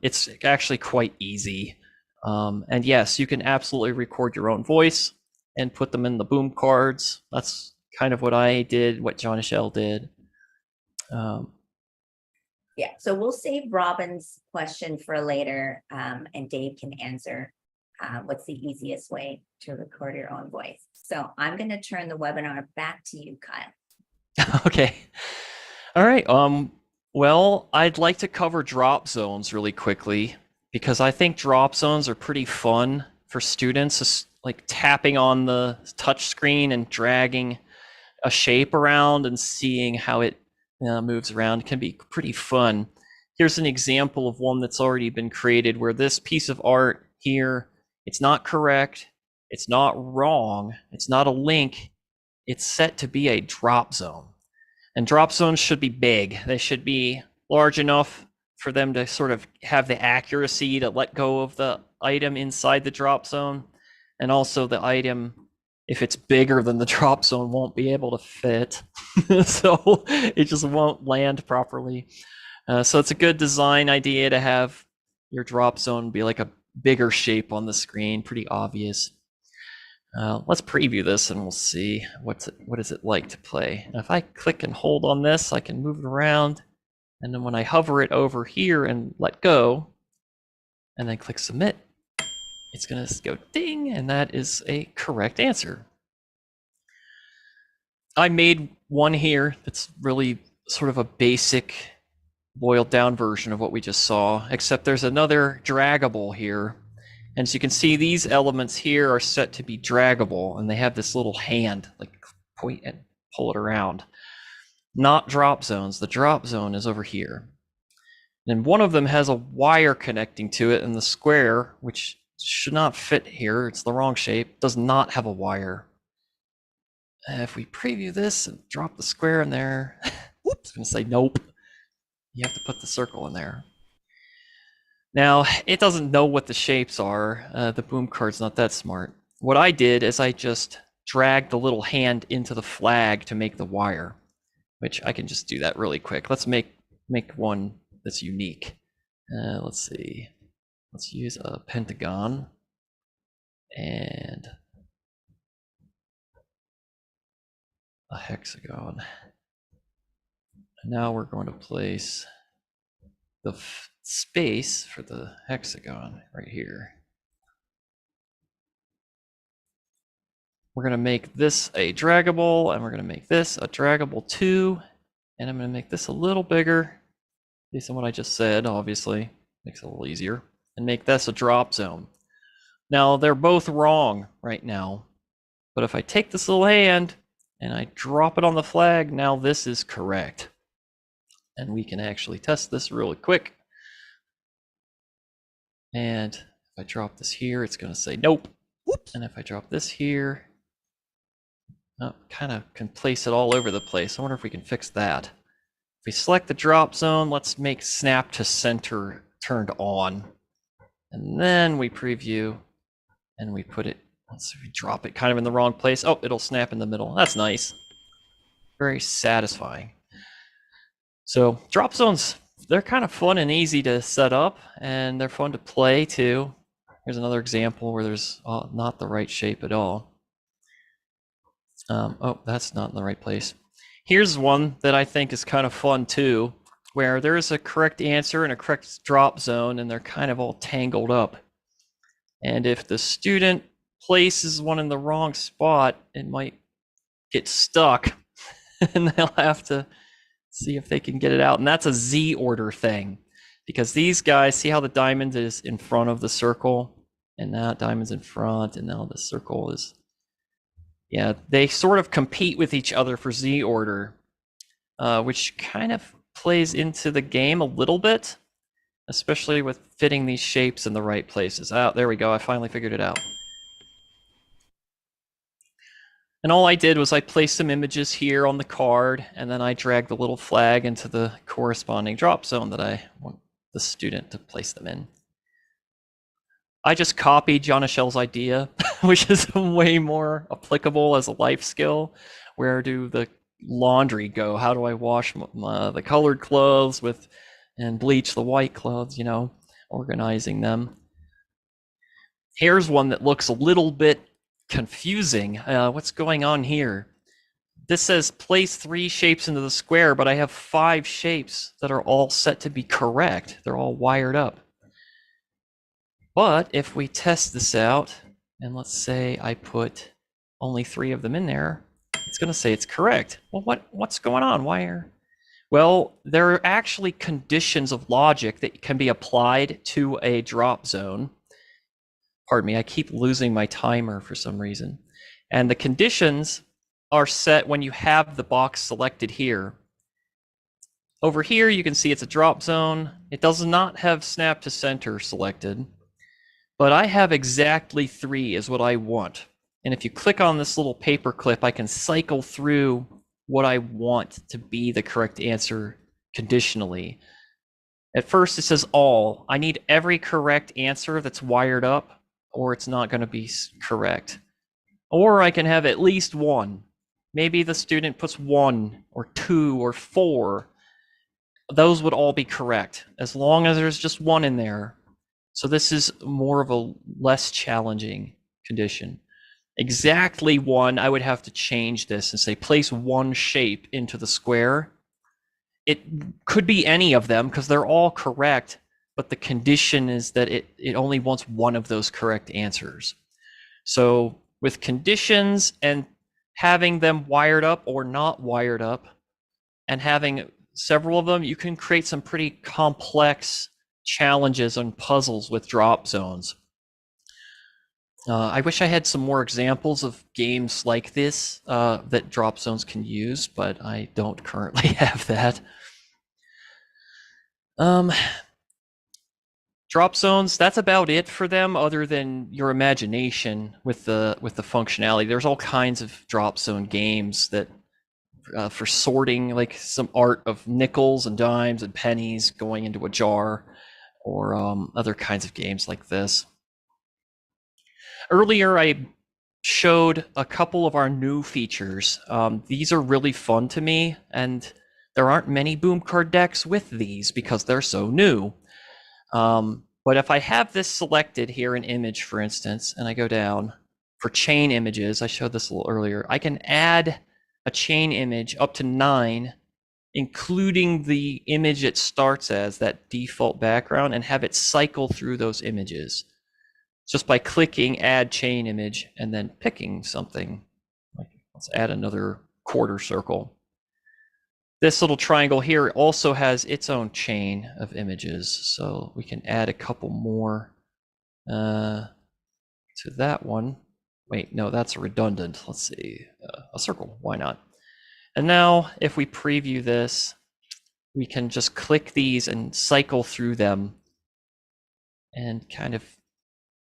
It's actually quite easy. And yes, you can absolutely record your own voice and put them in the boom cards. That's kind of what I did, what John Michelle did. Yeah, so we'll save Robin's question for later, and Dave can answer what's the easiest way to record your own voice. So I'm going to turn the webinar back to you, Kyle. Okay. All right. Well, I'd like to cover drop zones really quickly because I think drop zones are pretty fun for students, just like tapping on the touch screen and dragging a shape around and seeing how it moves around can be pretty fun. Here's an example of one that's already been created where this piece of art here, it's not correct, it's not wrong, it's not a link, it's set to be a drop zone. And drop zones should be big. They should be large enough for them to sort of have the accuracy to let go of the item inside the drop zone. And also the item, if it's bigger than the drop zone, won't be able to fit. So it just won't land properly. So it's a good design idea to have your drop zone be like a bigger shape on the screen, pretty obvious. Let's preview this and we'll see what is it like to play. Now, if I click and hold on this, I can move it around. And then when I hover it over here and let go, and then click submit, it's going to go ding, and that is a correct answer. I made one here that's really sort of a basic boiled down version of what we just saw, except there's another draggable here. And as you can see, these elements here are set to be draggable, and they have this little hand, like point and pull it around. Not drop zones. The drop zone is over here. And one of them has a wire connecting to it, and the square, which should not fit here, it's the wrong shape, does not have a wire. If we preview this and drop the square in there, it's going to say nope. You have to put the circle in there. Now, it doesn't know what the shapes are. The boom card's not that smart. What I did is I just dragged the little hand into the flag to make the wire, which I can just do that really quick. Let's make one that's unique. Let's see. Let's use a pentagon and a hexagon. And now we're going to place the space for the hexagon right here. We're going to make this a draggable, and we're going to make this a draggable too. And I'm going to make this a little bigger, based on what I just said, obviously. Makes it a little easier. And make this a drop zone. Now, they're both wrong right now. But if I take this little hand and I drop it on the flag, now this is correct. And we can actually test this really quick. And if I drop this here, it's going to say nope. Whoops. And if I drop this here, kind of can place it all over the place. I wonder if we can fix that. If we select the drop zone, let's make snap to center turned on. And then we preview and we put it, let's see if we drop it kind of in the wrong place. Oh, it'll snap in the middle. That's nice. Very satisfying. So drop zones, they're kind of fun and easy to set up, and they're fun to play too. Here's another example where there's not the right shape at all. Oh, that's not in the right place. Here's one that I think is kind of fun too, where there's a correct answer and a correct drop zone, and they're kind of all tangled up. And if the student places one in the wrong spot, it might get stuck and they'll have to see if they can get it out. And that's a Z order thing, because these guys, see how the diamond is in front of the circle, and that diamond's in front, and now the circle is, yeah, they sort of compete with each other for Z order, which kind of plays into the game a little bit, especially with fitting these shapes in the right places. Oh, there we go, I finally figured it out. And all I did was I placed some images here on the card, and then I dragged the little flag into the corresponding drop zone that I want the student to place them in. I just copied Jonachel's idea, which is way more applicable as a life skill. Where do the laundry go? How do I wash the colored clothes and bleach the white clothes, you know, organizing them. Here's one that looks a little bit confusing. What's going on here? This says place 3 shapes into the square, but I have 5 shapes that are all set to be correct. They're all wired up. But if we test this out, and let's say I put only 3 of them in there, it's going to say it's correct. Well, what's going on? Well, there are actually conditions of logic that can be applied to a drop zone. Pardon me, I keep losing my timer for some reason. And the conditions are set when you have the box selected here. Over here, you can see it's a drop zone. It does not have snap to center selected, but I have exactly 3 is what I want. And if you click on this little paper clip, I can cycle through what I want to be the correct answer conditionally. At first, it says all. I need every correct answer that's wired up, or it's not going to be correct. Or I can have at least 1. Maybe the student puts 1 or 2 or 4. Those would all be correct, as long as there's just 1 in there. So this is more of a less challenging condition. Exactly 1, I would have to change this and say place 1 shape into the square. It could be any of them because they're all correct, but the condition is that it only wants 1 of those correct answers. So with conditions and having them wired up or not wired up, and having several of them, you can create some pretty complex challenges and puzzles with drop zones. I wish I had some more examples of games like this that drop zones can use, but I don't currently have that. Drop zones, that's about it for them, other than your imagination with the functionality. There's all kinds of drop zone games that for sorting, like some art of nickels and dimes and pennies going into a jar, or other kinds of games like this. Earlier, I showed a couple of our new features. These are really fun to me, and there aren't many boom card decks with these because they're so new. But if I have this selected here, an image, for instance, and I go down for chain images, I showed this a little earlier, I can add a chain image up to 9, including the image it starts as, that default background, and have it cycle through those images just by clicking add chain image and then picking something. Like, let's add another quarter circle. This little triangle here also has its own chain of images, so we can add a couple more to that one. Wait, no, that's redundant. Let's see, a circle, why not? And now if we preview this, we can just click these and cycle through them, and kind of,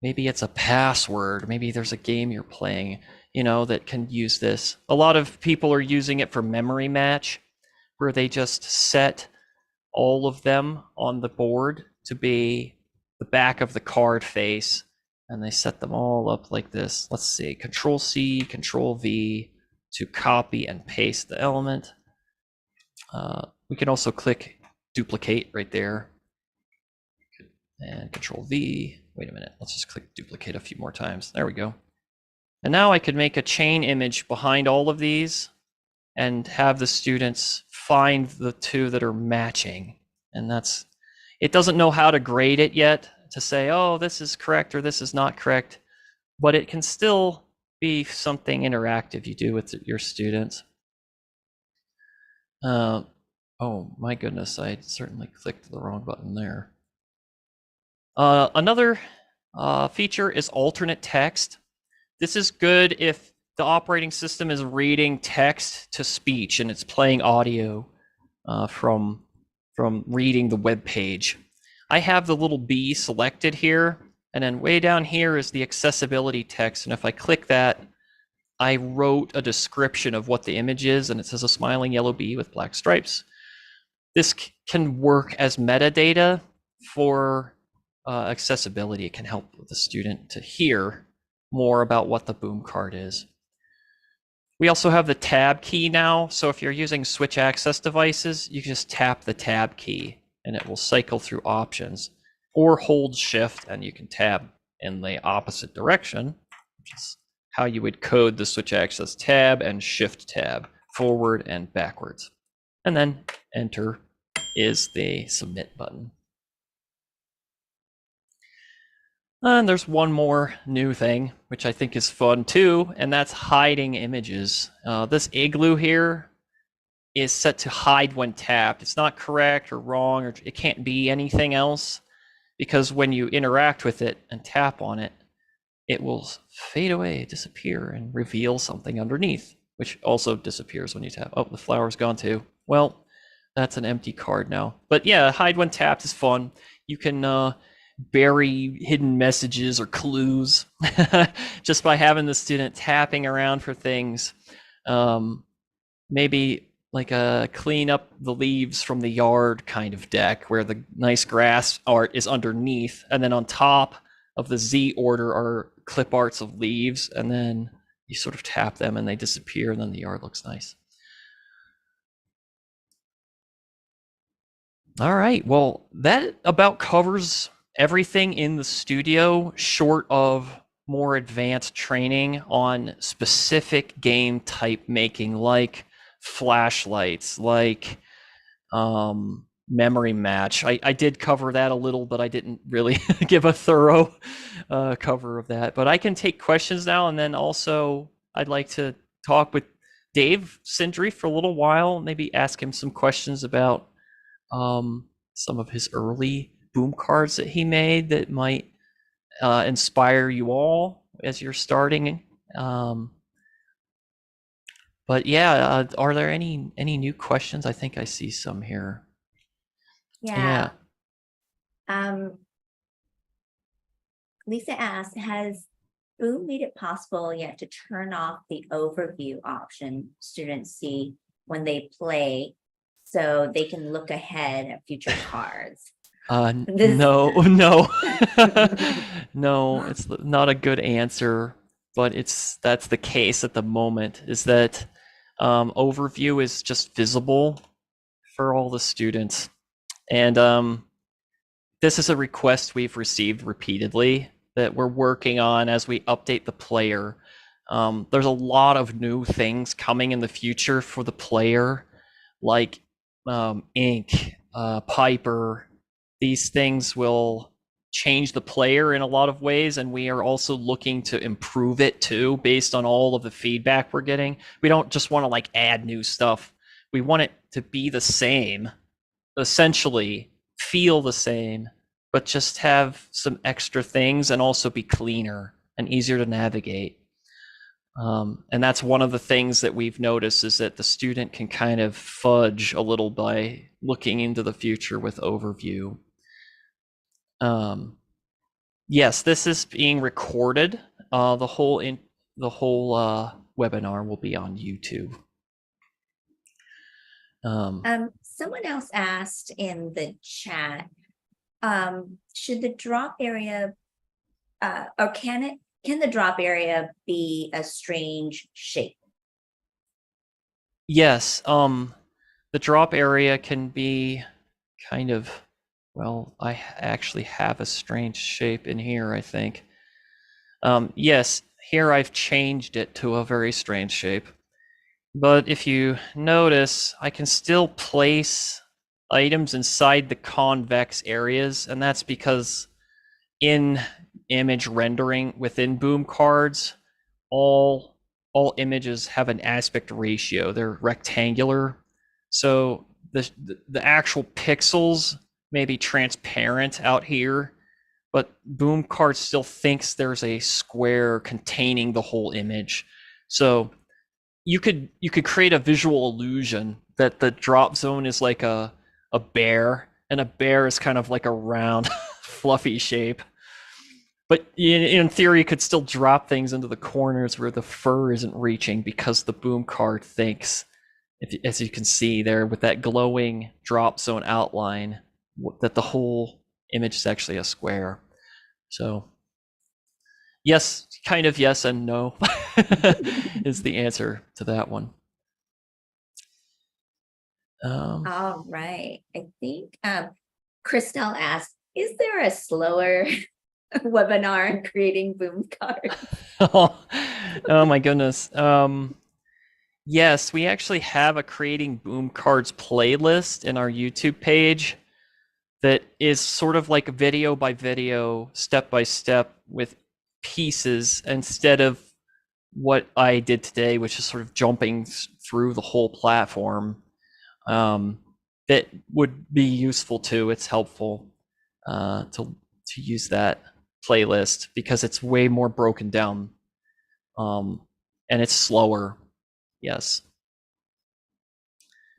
maybe it's a password, maybe there's a game you're playing, that can use this. A lot of people are using it for memory match, where they just set all of them on the board to be the back of the card face, and they set them all up like this. Let's see, Control C, Control V to copy and paste the element. We can also click duplicate right there, and Control V. Wait a minute, let's just click duplicate a few more times. There we go. And now I could make a chain image behind all of these and have the students find the two that are matching. And it doesn't know how to grade it yet to say, oh, this is correct or this is not correct, but it can still be something interactive you do with your students. Oh my goodness, I certainly clicked the wrong button there. Another feature is alternate text. This is good if the operating system is reading text to speech and it's playing audio from reading the web page. I have the little B selected here, and then way down here is the accessibility text, and if I click that, I wrote a description of what the image is, and it says a smiling yellow bee with black stripes. This can work as metadata for accessibility. It can help the student to hear more about what the boom card is. We also have the tab key now, so if you're using switch access devices, you can just tap the tab key and it will cycle through options, or hold shift and you can tab in the opposite direction, which is how you would code the switch access tab and shift tab, forward and backwards. And then enter is the submit button. And there's one more new thing, which I think is fun too, and that's hiding images. This igloo here is set to hide when tapped. It's not correct or wrong, or it can't be anything else, because when you interact with it and tap on it, it will fade away, disappear, and reveal something underneath, which also disappears when you tap. Oh, the flower's gone too. Well, that's an empty card now. But yeah, hide when tapped is fun. You can bury hidden messages or clues just by having the student tapping around for things. Maybe like a clean up the leaves from the yard kind of deck, where the nice grass art is underneath, and then on top of the Z order are clip arts of leaves, and then you sort of tap them and they disappear, and then the yard looks nice. All right, well, that about covers everything in the studio, short of more advanced training on specific game type making, like flashlights, like memory match. I did cover that a little, but I didn't really give a thorough cover of that. But I can take questions now, and then also I'd like to talk with Dave Sindri for a little while, maybe ask him some questions about some of his early boom cards that he made that might inspire you all as you're starting. But yeah, are there any new questions? I think I see some here. Yeah. Lisa asked, has Boom made it possible yet to turn off the overview option students see when they play so they can look ahead at future cards? No, no, no, it's not a good answer, but that's the case at the moment, is that overview is just visible for all the students. And this is a request we've received repeatedly that we're working on as we update the player. There's a lot of new things coming in the future for the player, like ink, Piper. These things will change the player in a lot of ways, and we are also looking to improve it too, based on all of the feedback we're getting. We don't just want to like add new stuff. We want it to be the same, essentially feel the same, but just have some extra things and also be cleaner and easier to navigate. And that's one of the things that we've noticed, is that the student can kind of fudge a little by looking into the future with overview. Yes, this is being recorded. The whole webinar will be on YouTube. Someone else asked in the chat, should the drop area, or can the drop area be a strange shape? Yes, the drop area can be kind of, well, I actually have a strange shape in here, I think. Yes, here I've changed it to a very strange shape. But if you notice, I can still place items inside the convex areas, and that's because in image rendering within boom cards, all images have an aspect ratio. They're rectangular, so the actual pixels may be transparent out here, but boom card still thinks there's a square containing the whole image. So you could create a visual illusion that the drop zone is like a bear, and a bear is kind of like a round fluffy shape. But in theory, you could still drop things into the corners where the fur isn't reaching, because the boom card thinks, as you can see there with that glowing drop zone outline, that the whole image is actually a square. So yes, kind of yes and no is the answer to that one. All right. I think Christelle asked, is there a slower webinar on creating boom cards? Oh my goodness. Yes, we actually have a creating boom cards playlist in our YouTube page that is sort of like video by video, step by step, with pieces, instead of what I did today, which is sort of jumping through the whole platform. That would be useful too. It's helpful to use that playlist, because it's way more broken down, and it's slower. Yes.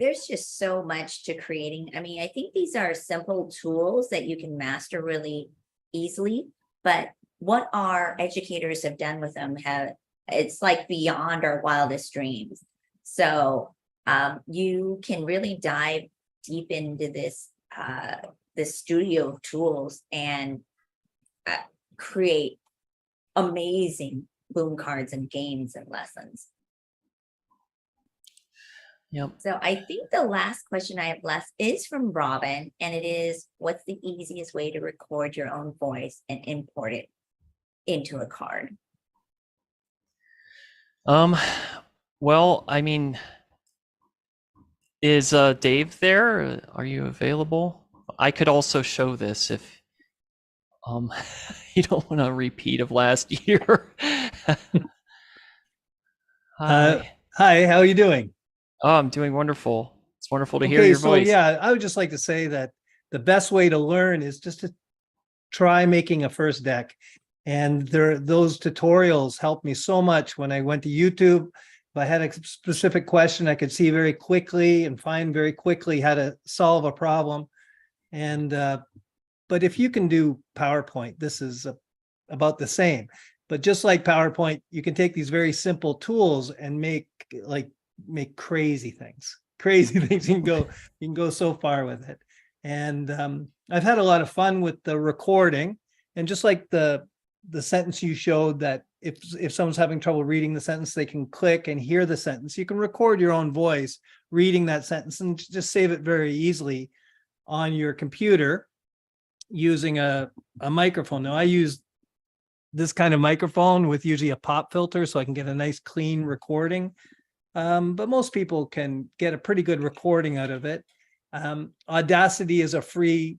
There's just so much to creating. I mean, I think these are simple tools that you can master really easily, but what our educators have done with them it's like beyond our wildest dreams. So you can really dive deep into this studio of tools and create amazing boom cards and games and lessons. Yep. So I think the last question I have left is from Robin, and it is, what's the easiest way to record your own voice and import it into a card? Well, I mean, is Dave there? Are you available? I could also show this if you don't want a repeat of last year. Hi. Hi, how are you doing? Oh, I'm doing wonderful. It's wonderful to hear your voice. Yeah, I would just like to say that the best way to learn is just to try making a first deck. And those tutorials helped me so much when I went to YouTube. If I had a specific question, I could see very quickly and find very quickly how to solve a problem. And but if you can do PowerPoint, this is about the same. But just like PowerPoint, you can take these very simple tools and make like make crazy things. Crazy things. You can go so far with it. And I've had a lot of fun with the recording. And just like the sentence you showed, that if someone's having trouble reading the sentence, they can click and hear the sentence. You can record your own voice reading that sentence and just save it very easily on your computer using a microphone. Now I use this kind of microphone with usually a pop filter so I can get a nice clean recording. But most people can get a pretty good recording out of it. Audacity is a free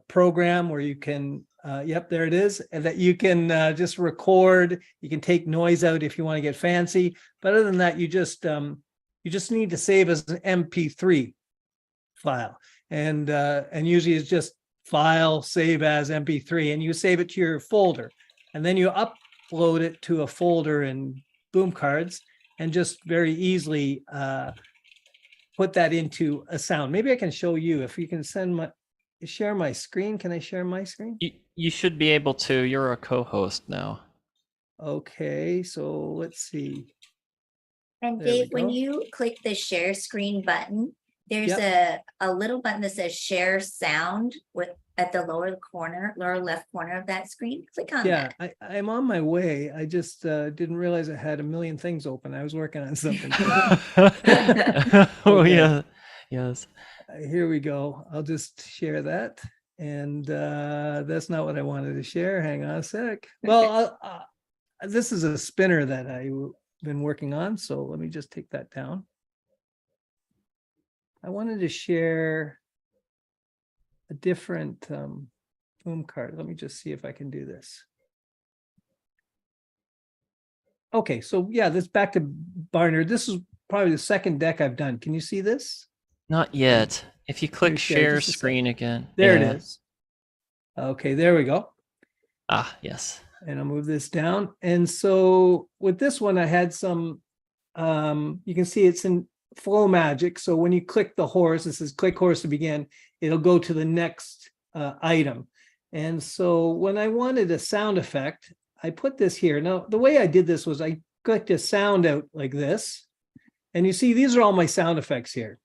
program where you can, yep, there it is, and that you can just record. You can take noise out if you want to get fancy. But other than that, you just need to save as an MP3 file, and usually it's just file save as MP3, and you save it to your folder, and then you upload it to a folder in Boom Cards, and just very easily put that into a sound. Maybe I can show you if you can share my screen. Can I share my screen? You should be able to. You're a co-host now. Okay, so let's see. And There we Dave, when go. you click the share screen button, there's Yep. a little button that says share sound at the lower left corner of that screen. Click on Yeah, that. I'm on my way. I just didn't realize I had a million things open. I was working on something. Oh Okay. yeah, yes. Here we go. I'll just share that. And that's not what I wanted to share. Hang on a sec. Well, this is a spinner that I've been working on. So let me just take that down. I wanted to share a different Boom card. Let me just see if I can do this. Okay, so yeah, this back to Barnard. This is probably the second deck I've done. Can you see this? Not yet. If you click share just a screen again. There yeah. it is. Okay, there we go. Ah, yes. And I'll move this down. And so with this one, I had some, you can see it's in flow magic. So when you click the horse, it says click horse to begin, it'll go to the next item. And so when I wanted a sound effect, I put this here. Now, the way I did this was I clicked a sound out like this. And you see, these are all my sound effects here.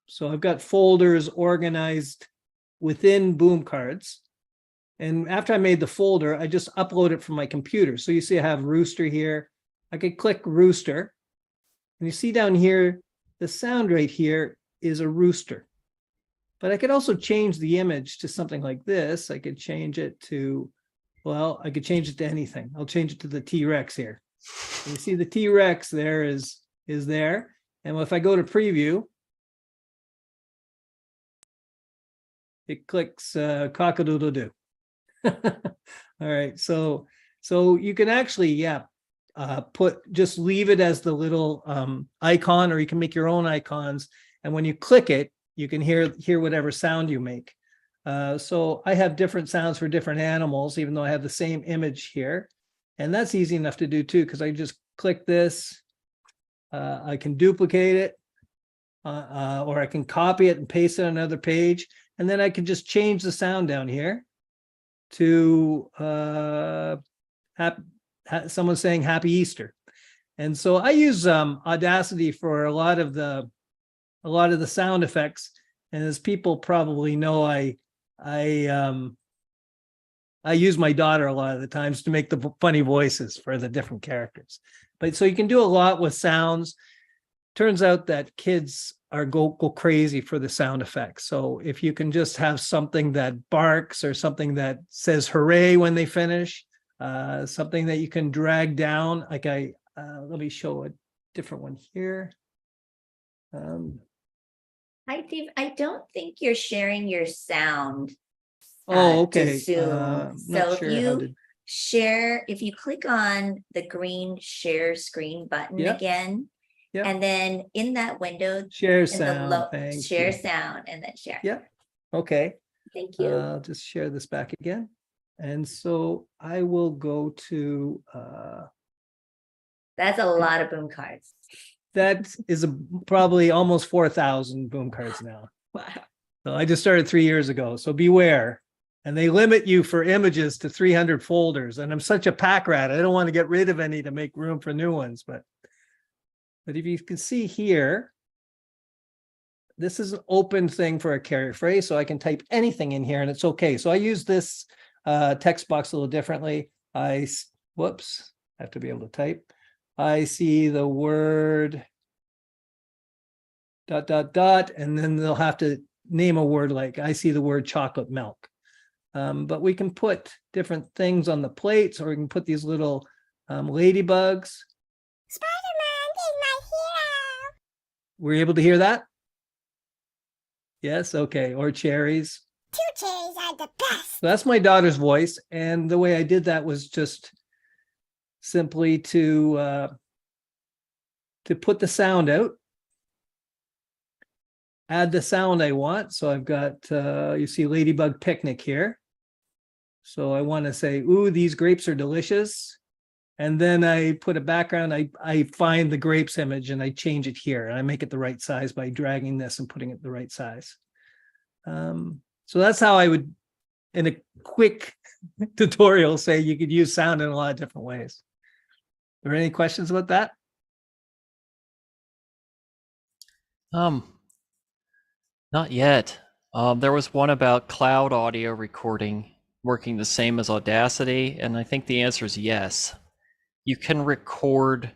So I've got folders organized within Boom Cards. And after I made the folder, I just upload it from my computer. So you see I have rooster here. I could click rooster. And you see down here, the sound right here is a rooster. But I could also change the image to something like this. I could change it to, well, I could change it to anything. I'll change it to the T-Rex here. And you see the T-Rex there is there. And if I go to preview, it clicks cock-a-doodle-doo. All right, so you can actually, just leave it as the little icon, or you can make your own icons. And when you click it, you can hear whatever sound you make. So I have different sounds for different animals, even though I have the same image here. And that's easy enough to do too, because I just click this. I can duplicate it, or I can copy it and paste it on another page. And then I can just change the sound down here to someone saying Happy Easter. And so I use Audacity for a lot of the sound effects. And as people probably know, I use my daughter a lot of the times to make the funny voices for the different characters. But so you can do a lot with sounds. Turns out that kids go crazy for the sound effects. So if you can just have something that barks or something that says hooray when they finish, something that you can drag down, like let me show a different one here. Hi, Dave. I don't think you're sharing your sound. Okay. To Zoom. So if sure you share, if you click on the green share screen button again, and then in that window, share sound, share sound, and then share. Yeah. Okay. Thank you. I'll just share this back again. And so I will go to that's a lot of Boom Cards. That is probably almost 4,000 Boom Cards now. Wow. So I just started 3 years ago. So beware. And they limit you for images to 300 folders. And I'm such a pack rat. I don't want to get rid of any to make room for new ones. But But if you can see here, this is an open thing for a carrier phrase, so I can type anything in here and it's okay. So I use this text box a little differently. Whoops, I have to be able to type. I see the word ... and then they'll have to name a word, like I see the word chocolate milk. But we can put different things on the plates, or we can put these little ladybugs. Spider-Man is my hero. Were you able to hear that? Yes, okay. Or cherries. 2 cherries are the best. So that's my daughter's voice. And the way I did that was just simply to put the sound out. Add the sound I want. So I've got, you see Ladybug Picnic here. So I want to say, ooh, these grapes are delicious. And then I put a background, I find the grapes image and I change it here. And I make it the right size by dragging this and putting it the right size. So that's how I would, in a quick tutorial, say you could use sound in a lot of different ways. Are there any questions about that? Not yet. There was one about cloud audio recording working the same as Audacity, and I think the answer is yes. You can record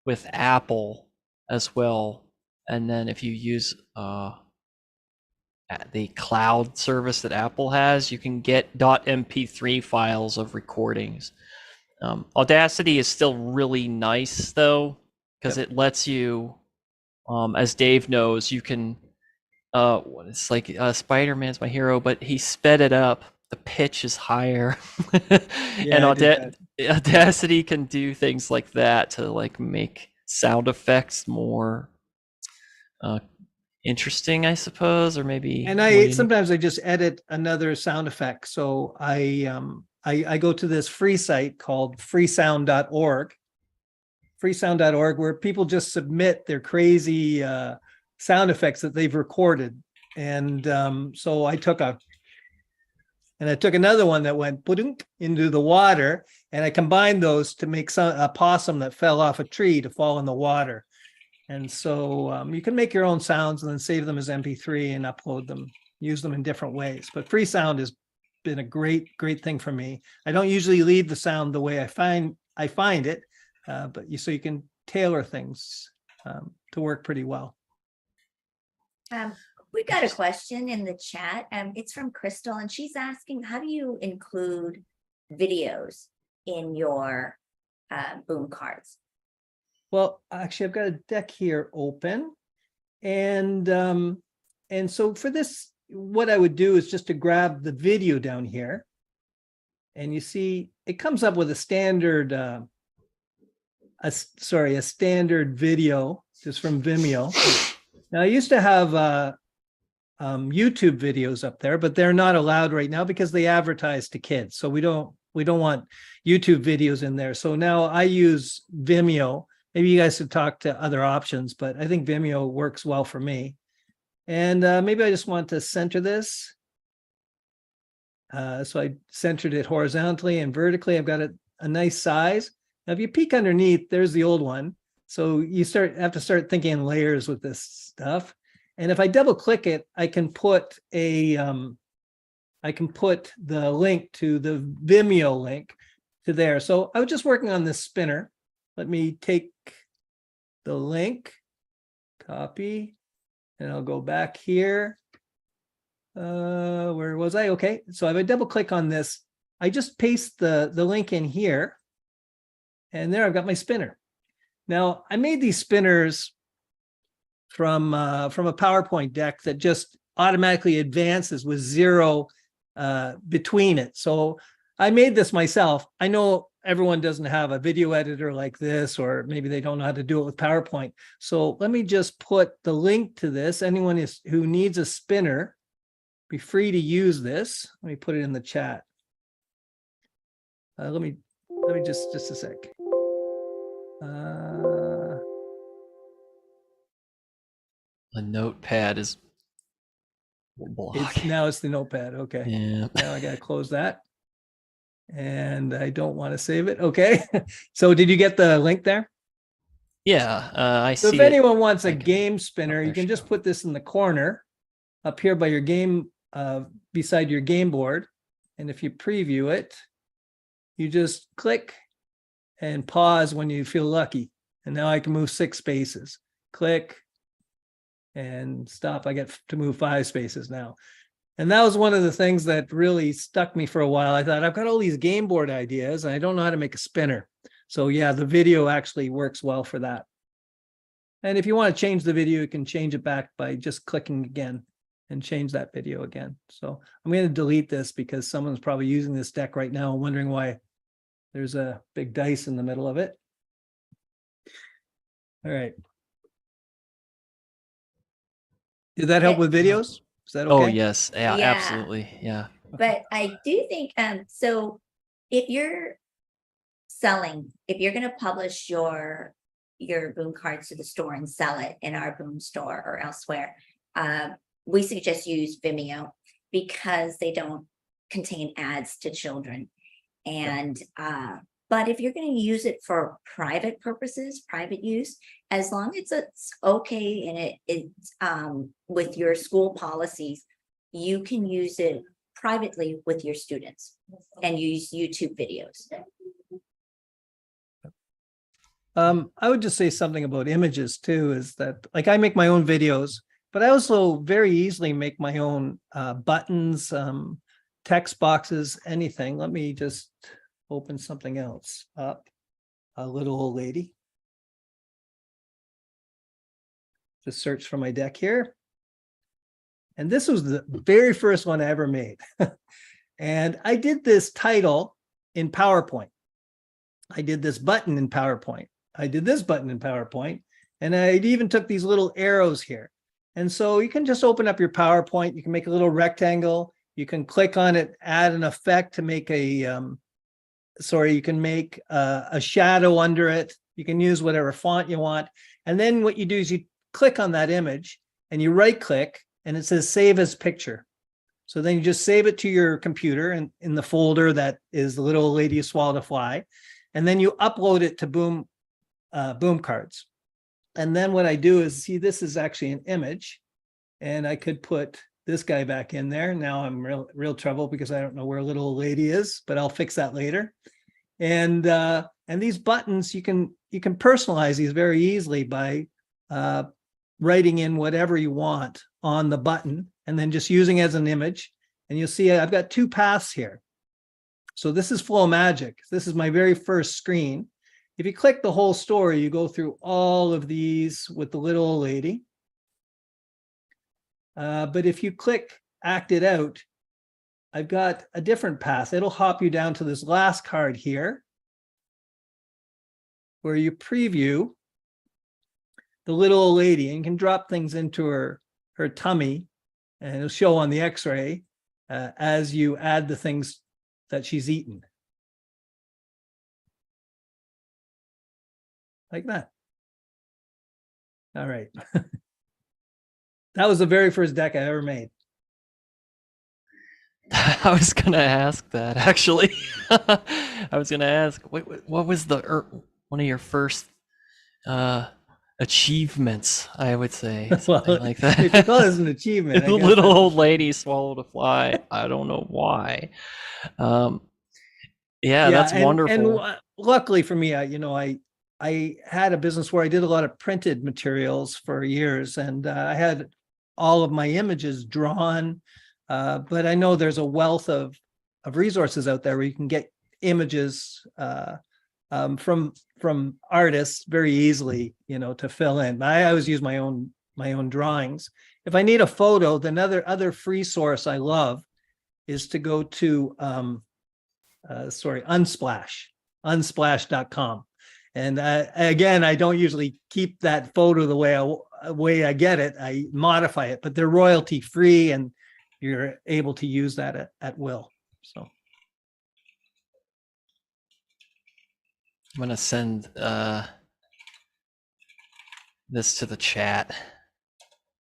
with Apple as well, and then if you use the cloud service that Apple has, you can get .mp3 files of recordings. Audacity is still really nice though, because it lets you, as Dave knows, you can it's like Spider-Man's my hero, but he sped it up. The pitch is higher. And Audacity can do things like that to like make sound effects more interesting, I suppose, or maybe. And sometimes I just edit another sound effect. So I go to this free site called freesound.org, where people just submit their crazy sound effects that they've recorded. And so I took another one that went into the water, and I combined those to make a possum that fell off a tree to fall in the water. And so you can make your own sounds and then save them as MP3 and upload them, use them in different ways. But free sound has been a great thing for me. I don't usually leave the sound the way I find it, but so you can tailor things to work pretty well. We got a question in the chat. It's from Crystal, and she's asking, how do you include videos in your boom cards? Well, actually, I've got a deck here open, and so for this, what I would do is just to grab the video down here, and you see it comes up with a standard, a standard video just from Vimeo. Now, I used to have YouTube videos up there, but they're not allowed right now because they advertise to kids. So we don't want YouTube videos in there. So now I use Vimeo. Maybe you guys should talk to other options, but I think Vimeo works well for me. And maybe I just want to center this. So I centered it horizontally and vertically. I've got a nice size. Now, if you peek underneath, there's the old one. So you have to start thinking in layers with this stuff. And if I double click it, I can put the link to the Vimeo link to there. So I was just working on this spinner. Let me take the link, copy, and I'll go back here. Where was I? Okay. So if I double click on this, I just paste the link in here, and there I've got my spinner. Now, I made these spinners from a PowerPoint deck that just automatically advances with 0 between it. So I made this myself. I know everyone doesn't have a video editor like this, or maybe they don't know how to do it with PowerPoint. So let me just put the link to this. Anyone who needs a spinner, be free to use this. Let me put it in the chat. Let me just a sec. The notepad is Now it's the notepad. Okay. Yeah. Now I got to close that. And I don't want to save it. Okay. So did you get the link there? Yeah, I So see if it. anyone wants a like, game spinner, you there can she just go. put this in the corner up here by your game, beside your game board. And if you preview it, you just click and pause when you feel lucky. And now I can move 6 spaces. Click and stop. I get to move 5 spaces now. And that was one of the things that really stuck me for a while. I thought, I've got all these game board ideas and I don't know how to make a spinner. So yeah, the video actually works well for that. And if you want to change the video, you can change it back by just clicking again and change that video again. So I'm going to delete this because someone's probably using this deck right now and wondering why there's a big dice in the middle of it. All right. Did that help But- with videos? Is that Oh okay? yes, yeah, Yeah. absolutely, yeah. But I do think, so if you're if you're gonna publish your boom cards to the store and sell it in our boom store or elsewhere, we suggest use Vimeo because they don't contain ads to children. And but if you're going to use it for private purposes, private use, as long as it's okay and it's with your school policies, you can use it privately with your students and use YouTube videos. I would just say something about images too, is that like I make my own videos, but I also very easily make my own buttons, text boxes, anything. Let me just open something else up. A little old lady. Just search for my deck here. And this was the very first one I ever made. And I did this title in PowerPoint. I did this button in PowerPoint. I did this button in PowerPoint. And I even took these little arrows here. And so you can just open up your PowerPoint. You can make a little rectangle. You can click on it, add an effect to make a, you can make a shadow under it. You can use whatever font you want. And then what you do is you click on that image and you right click and it says save as picture. So then you just save it to your computer and in the folder that is the little lady who swallowed a fly. And then you upload it to Boom Cards. And then what I do is, see, this is actually an image and I could put this guy back in there. Now I'm real trouble because I don't know where little old lady is, but I'll fix that later. And these buttons, you can personalize these very easily by writing in whatever you want on the button and then just using it as an image. And you'll see I've got 2 paths here. So this is Flow Magic. This is my very first screen. If you click the whole story, you go through all of these with the little old lady. But if you click Act It Out, I've got a different path. It'll hop you down to this last card here, where you preview the little old lady and you can drop things into her tummy and it'll show on the x-ray as you add the things that she's eaten. Like that. All right. That was the very first deck I ever made. I was gonna ask that actually. I was gonna ask, what was the one of your first achievements? I would say something Well, like that. if you call this an achievement, The little old lady swallowed a fly. I don't know why. Yeah, that's wonderful. And luckily for me, I had a business where I did a lot of printed materials for years, and I had all of my images drawn. But I know there's a wealth of resources out there where you can get images from artists very easily, to fill in. I always use my own drawings. If I need a photo, then other free source I love is to go to unsplash.com. And again, I don't usually keep that photo the way I get it. I modify it, but they're royalty free and you're able to use that at will. So I'm gonna send this to the chat.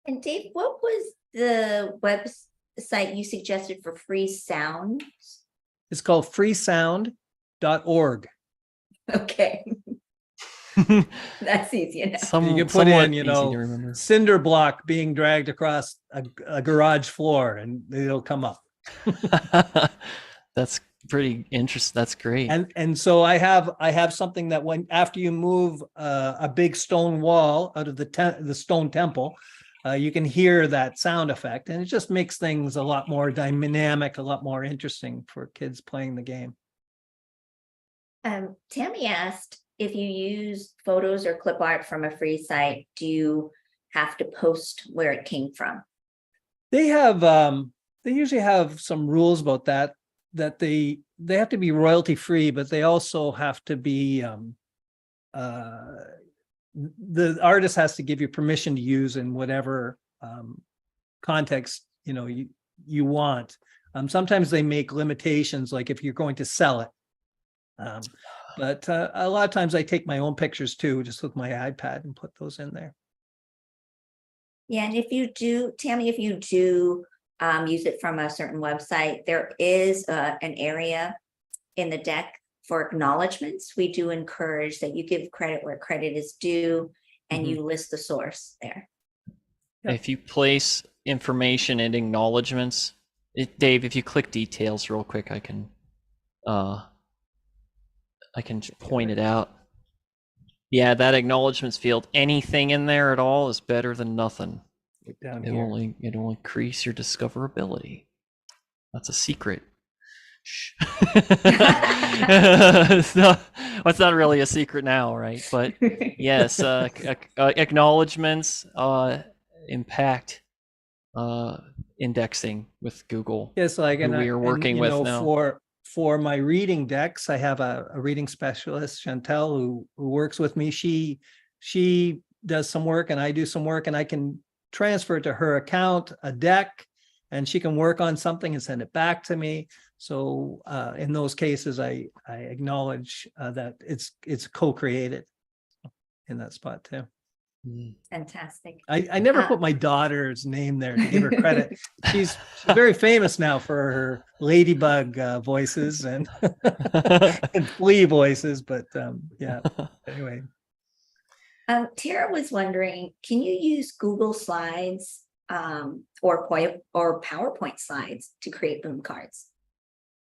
And Dave, what was the website you suggested for free sound? it's called freesound.org. Okay. That's easy enough. You can put somewhat in, easy to remember. cinder block being dragged across a garage floor, and it'll come up. That's pretty interesting. That's great. And so I have something that when after you move a big stone wall out of the stone temple, you can hear that sound effect, and it just makes things a lot more dynamic, a lot more interesting for kids playing the game. Tammy asked if you use photos or clip art from a free site, do you have to post where it came from? They usually have some rules about that they have to be royalty free, but they also have to be the artist has to give you permission to use in whatever context you want. Sometimes they make limitations, like if you're going to sell it. But a lot of times I take my own pictures too, just with my iPad, and put those in there. Yeah, and if you do, Tammy, if you do use it from a certain website, there is an area in the deck for acknowledgements. We do encourage that you give credit where credit is due, and you list the source there. Yep. If you place information in acknowledgements, Dave, if you click details real quick, I can point it out. Yeah, that acknowledgements field, anything in there at all is better than nothing. Down It here. will increase your discoverability. That's a secret. Shh. It's not really a secret now, right? But yes, acknowledgements impact indexing with Google. Yes, like, who we are working with now. For my reading decks, I have a reading specialist, Chantel, who works with me. She does some work and I do some work, and I can transfer to her account a deck, and she can work on something and send it back to me. So in those cases, I acknowledge that it's co-created in that spot too. Fantastic. I never put my daughter's name there to give her credit. She's very famous now for her ladybug voices and, and flea voices, but yeah, anyway. Tara was wondering, can you use Google Slides or PowerPoint slides to create boom cards?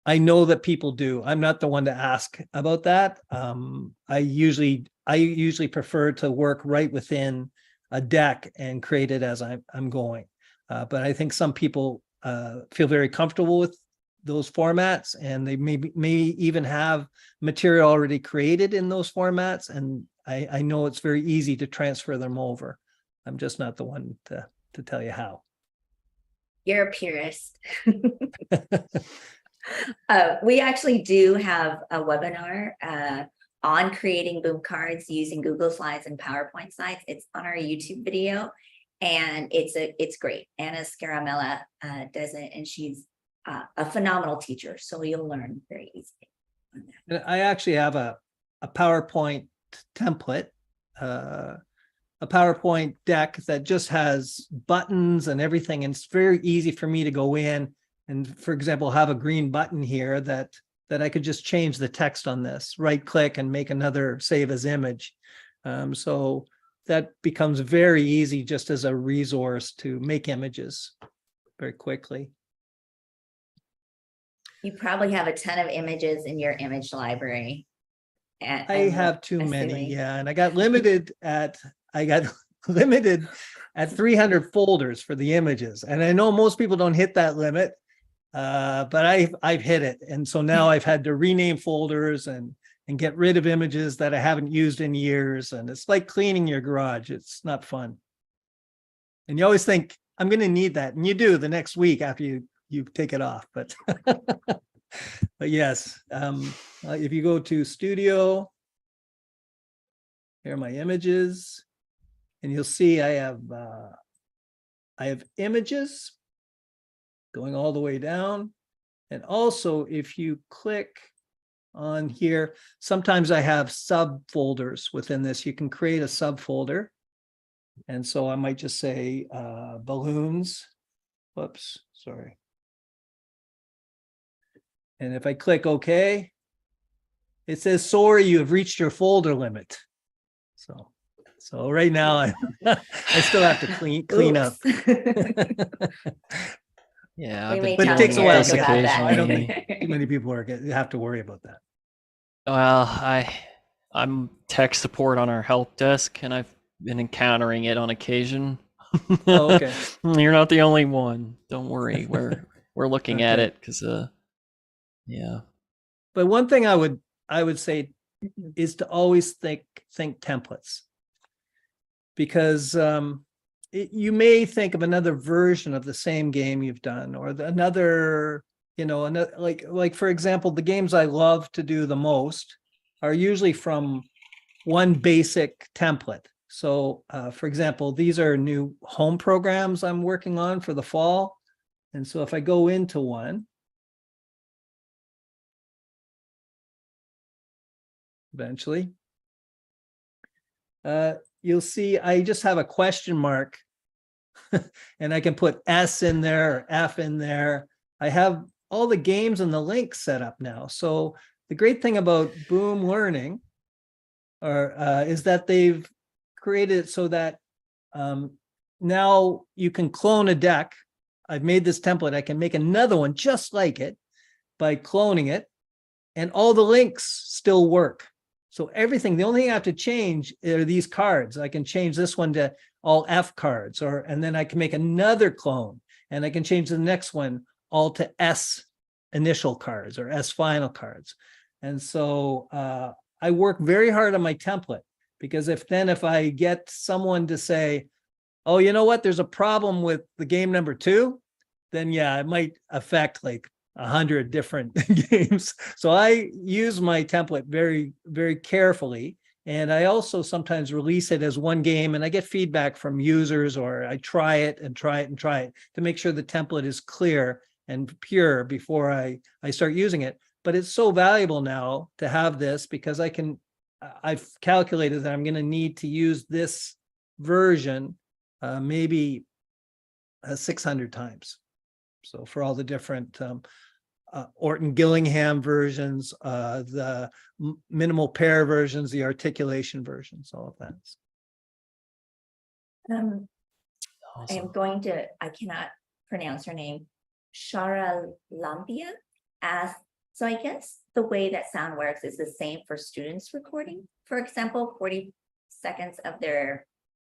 I know that people do. I'm not the one to ask about that. I usually prefer to work right within a deck and create it as I'm going. But I think some people feel very comfortable with those formats, and they may even have material already created in those formats. And I know it's very easy to transfer them over. I'm just not the one to tell you how. You're a purist. We actually do have a webinar on creating boom cards using Google Slides and PowerPoint slides. It's on our YouTube video, and it's great. Anna Scaramella does it, and she's a phenomenal teacher. So you'll learn very easily on that. I actually have a PowerPoint template, a PowerPoint deck that just has buttons and everything, and it's very easy for me to go in and, for example, have a green button here that I could just change the text on this, right click and make another save as image. So that becomes very easy just as a resource to make images very quickly. You probably have a ton of images in your image library. I have too many, yeah, and I got limited at 300 folders for the images, and I know most people don't hit that limit, but I've hit it, and so now I've had to rename folders and get rid of images that I haven't used in years, and it's like cleaning your garage. It's not fun, and you always think I'm going to need that, and you do the next week after you take it off, but. But yes, if you go to Studio, here are my images, and you'll see I have images going all the way down. And also, if you click on here, sometimes I have subfolders within this. You can create a subfolder. And so I might just say balloons. Whoops, sorry. And if I click OK, it says, sorry, you have reached your folder limit. So right now I still have to clean up. Yeah, We I've may been But it talk dealing takes a with while Eric to this get about there. that. So I don't think occasionally. too many people have to worry about that. Well, I'm tech support on our help desk, and I've been encountering it on occasion. Oh, okay. You're not the only one. Don't worry. We're looking at Okay. it because yeah. But one thing I would say is to always think templates, because you may think of another version of the same game you've done, or another, another, like for example, the games I love to do the most are usually from one basic template. So for example, these are new home programs I'm working on for the fall. And so if I go into one, eventually, you'll see I just have a question mark and I can put S in there or F in there. I have all the games and the links set up now. So the great thing about Boom Learning is that they've created it so that now you can clone a deck. I've made this template. I can make another one just like it by cloning it, and all the links still work. So everything, the only thing I have to change are these cards. I can change this one to all F cards, and then I can make another clone, and I can change the next one all to S initial cards or S final cards. And so I work very hard on my template, because if I get someone to say, oh, you know what, there's a problem with the game number 2, then yeah, it might affect like 100 different games. So I use my template very, very carefully. And I also sometimes release it as one game, and I get feedback from users, or I try it and try it and try it to make sure the template is clear and pure before I start using it. But it's so valuable now to have this, because I've calculated that I'm going to need to use this version maybe 600 times. So for all the different Orton Gillingham versions, the minimal pair versions, the articulation versions, all of that. Awesome. I cannot pronounce her name, Shara Lampia asked, so I guess the way that sound works is the same for students recording, for example, 40 seconds of their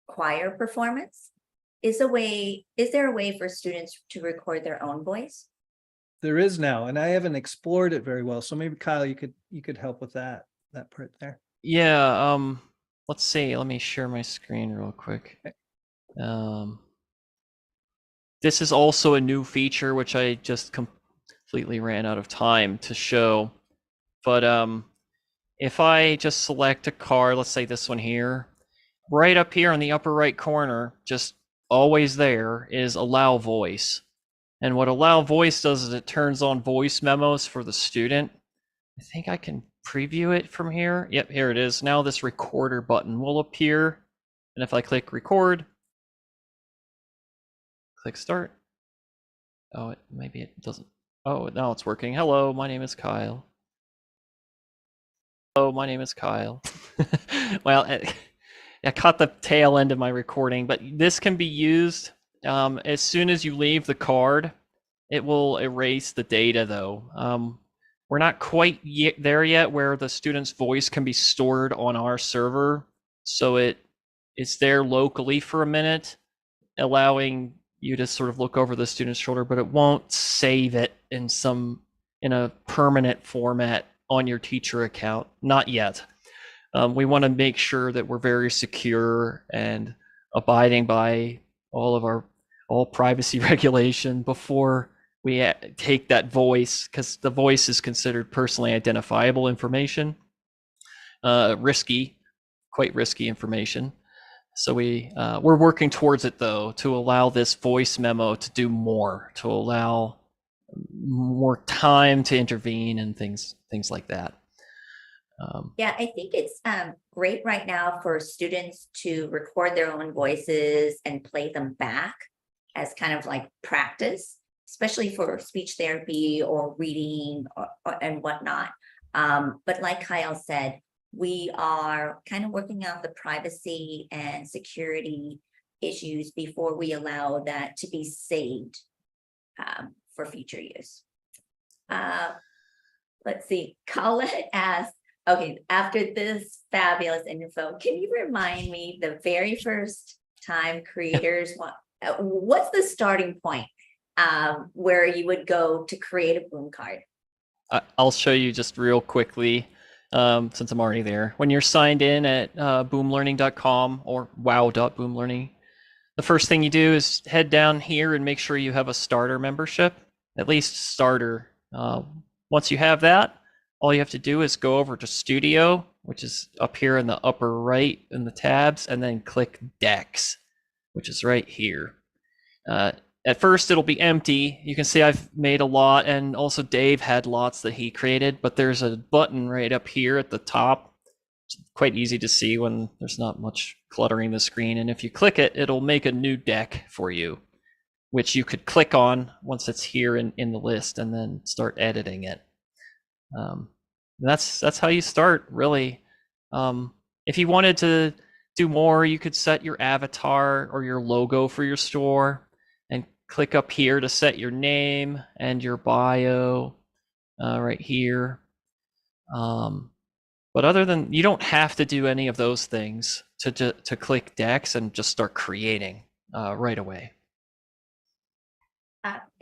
choir performance. Is there a way for students to record their own voice? There is now, and I haven't explored it very well. So maybe Kyle, you could help with that part there. Yeah, let's see. Let me share my screen real quick. This is also a new feature which I just completely ran out of time to show. But if I just select a card, let's say this one here, right up here in the upper right corner, just always there, is allow voice. And what allow voice does is it turns on voice memos for the student. I think I can preview it from here. Yep, here it is. Now this recorder button will appear. And if I click record, click start. Oh, maybe it doesn't. Oh, now it's working. Hello, my name is Kyle. Hello, my name is Kyle. Well, I caught the tail end of my recording, but this can be used as soon as you leave the card. It will erase the data, though. We're not quite there yet where the student's voice can be stored on our server, so it's there locally for a minute, allowing you to sort of look over the student's shoulder, but it won't save it in a permanent format on your teacher account. Not yet. We want to make sure that we're very secure and abiding by all privacy regulation before we take that voice, because the voice is considered personally identifiable information. Quite risky information. So we're working towards it, though, to allow this voice memo to do more, to allow more time to intervene and things like that. Yeah, I think it's great right now for students to record their own voices and play them back as kind of like practice, especially for speech therapy or reading and whatnot. But like Kyle said, we are kind of working out the privacy and security issues before we allow that to be saved for future use. Let's see, Colette asked, okay, after this fabulous info, can you remind me the very first time creators what's the starting point where you would go to create a boom card? I'll show you just real quickly, since I'm already there. When you're signed in at boomlearning.com or wow.boomlearning, the first thing you do is head down here and make sure you have a starter membership, at least starter. Once you have that, all you have to do is go over to Studio, which is up here in the upper right in the tabs, and then click Decks, which is right here. At first, it'll be empty. You can see I've made a lot, and also Dave had lots that he created, but there's a button right up here at the top. It's quite easy to see when there's not much cluttering the screen, and if you click it, it'll make a new deck for you, which you could click on once it's here in the list, and then start editing it. That's how you start, really. If you wanted to do more, you could set your avatar or your logo for your store, and click up here to set your name and your bio right here. But other than, you don't have to do any of those things to click decks and just start creating right away.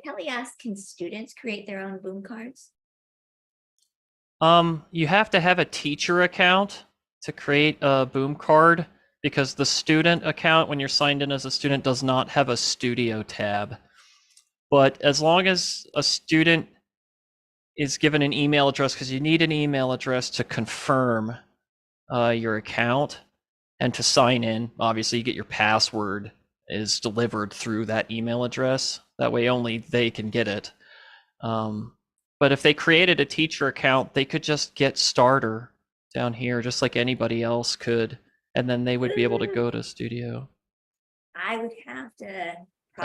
Kelly asked, can students create their own boom cards? You have to have a teacher account to create a boom card, because the student account, when you're signed in as a student, does not have a studio tab. But as long as a student is given an email address, because you need an email address to confirm your account and to sign in, obviously you get your password is delivered through that email address. That way only they can get it. But if they created a teacher account, they could just get starter down here, just like anybody else could, and then they would be able to go to Studio. I would have to.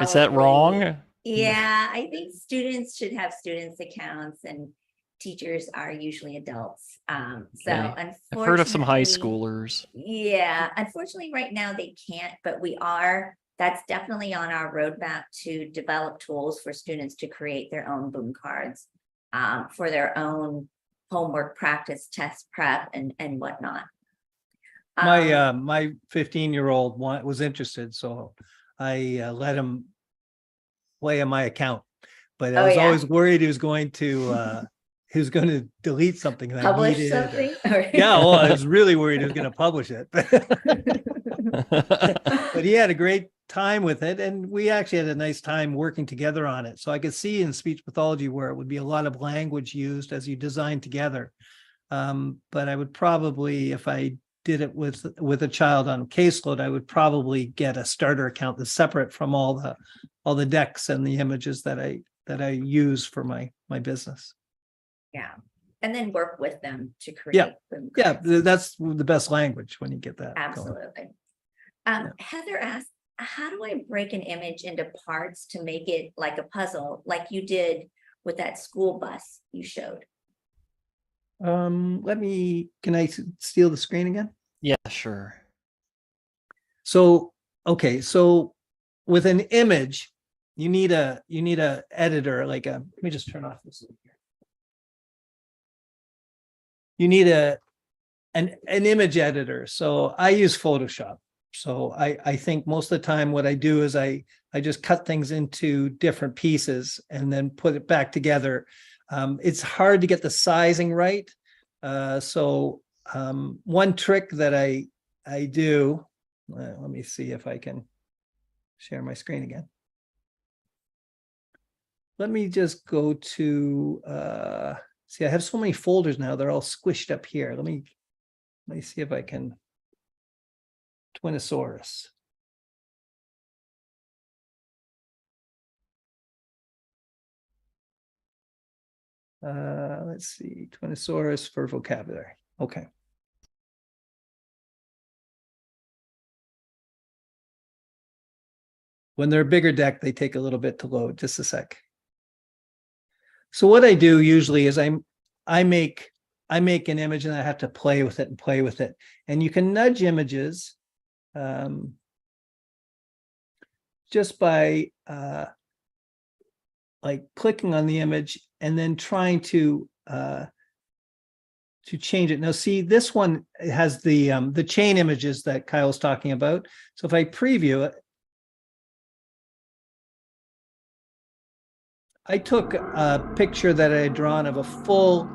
Is that wrong? Yeah, I think students should have students accounts, and teachers are usually adults. So unfortunately, I've heard of some high schoolers. Yeah, unfortunately right now they can't, but that's definitely on our roadmap to develop tools for students to create their own boom cards for their own homework practice, test prep, and whatnot. My 15-year-old was interested, so I let him play on my account, but I was always worried he was going to delete something that Publish I needed. something? Yeah, well, I was really worried he was going to publish it. But he had a great time with it, and we actually had a nice time working together on it. So I could see in speech pathology where it would be a lot of language used as you design together. But I would probably, if I did it with a child on caseload, I would probably get a starter account that's separate from all the decks and the images that I use for my business. Yeah, and then work with them to create boom Yeah, cards. that's the best language when you get that going. Absolutely. Heather asked, how do I break an image into parts to make it like a puzzle, like you did with that school bus you showed? Can I steal the screen again? Yeah, sure. So, okay, so with an image, you need a editor, let me just turn off this. You need an image editor. So I use Photoshop. So I think most of the time what I do is I just cut things into different pieces and then put it back together. It's hard to get the sizing right. So one trick that I do, let me see if I can share my screen again. Let me just go to, see, I have so many folders now, they're all squished up here. Let me see if I can, Twinosaurus. Let's see, Twinosaurus for vocabulary. Okay. When they're a bigger deck, they take a little bit to load. Just a sec. So what I do usually is I make I make an image and I have to play with it and play with it. And you can nudge images just by like clicking on the image and then trying to change it. Now, see, this one has the chain images that Kyle was talking about. So if I preview it, I took a picture that I had drawn of a full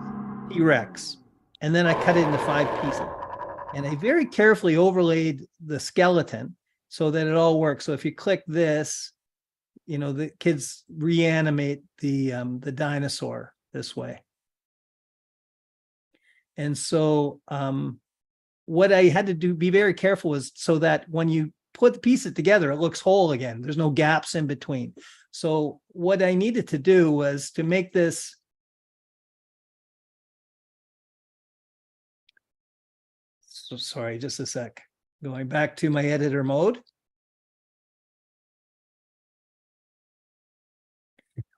T-Rex, and then I cut it into 5 pieces. And I very carefully overlaid the skeleton so that it all works. So if you click this, you know, the kids reanimate the dinosaur this way. And so what I had to do, be very careful, was so that when you put the pieces together, it looks whole again. There's no gaps in between. So what I needed to do was to make this sorry, just a sec. Going back to my editor mode.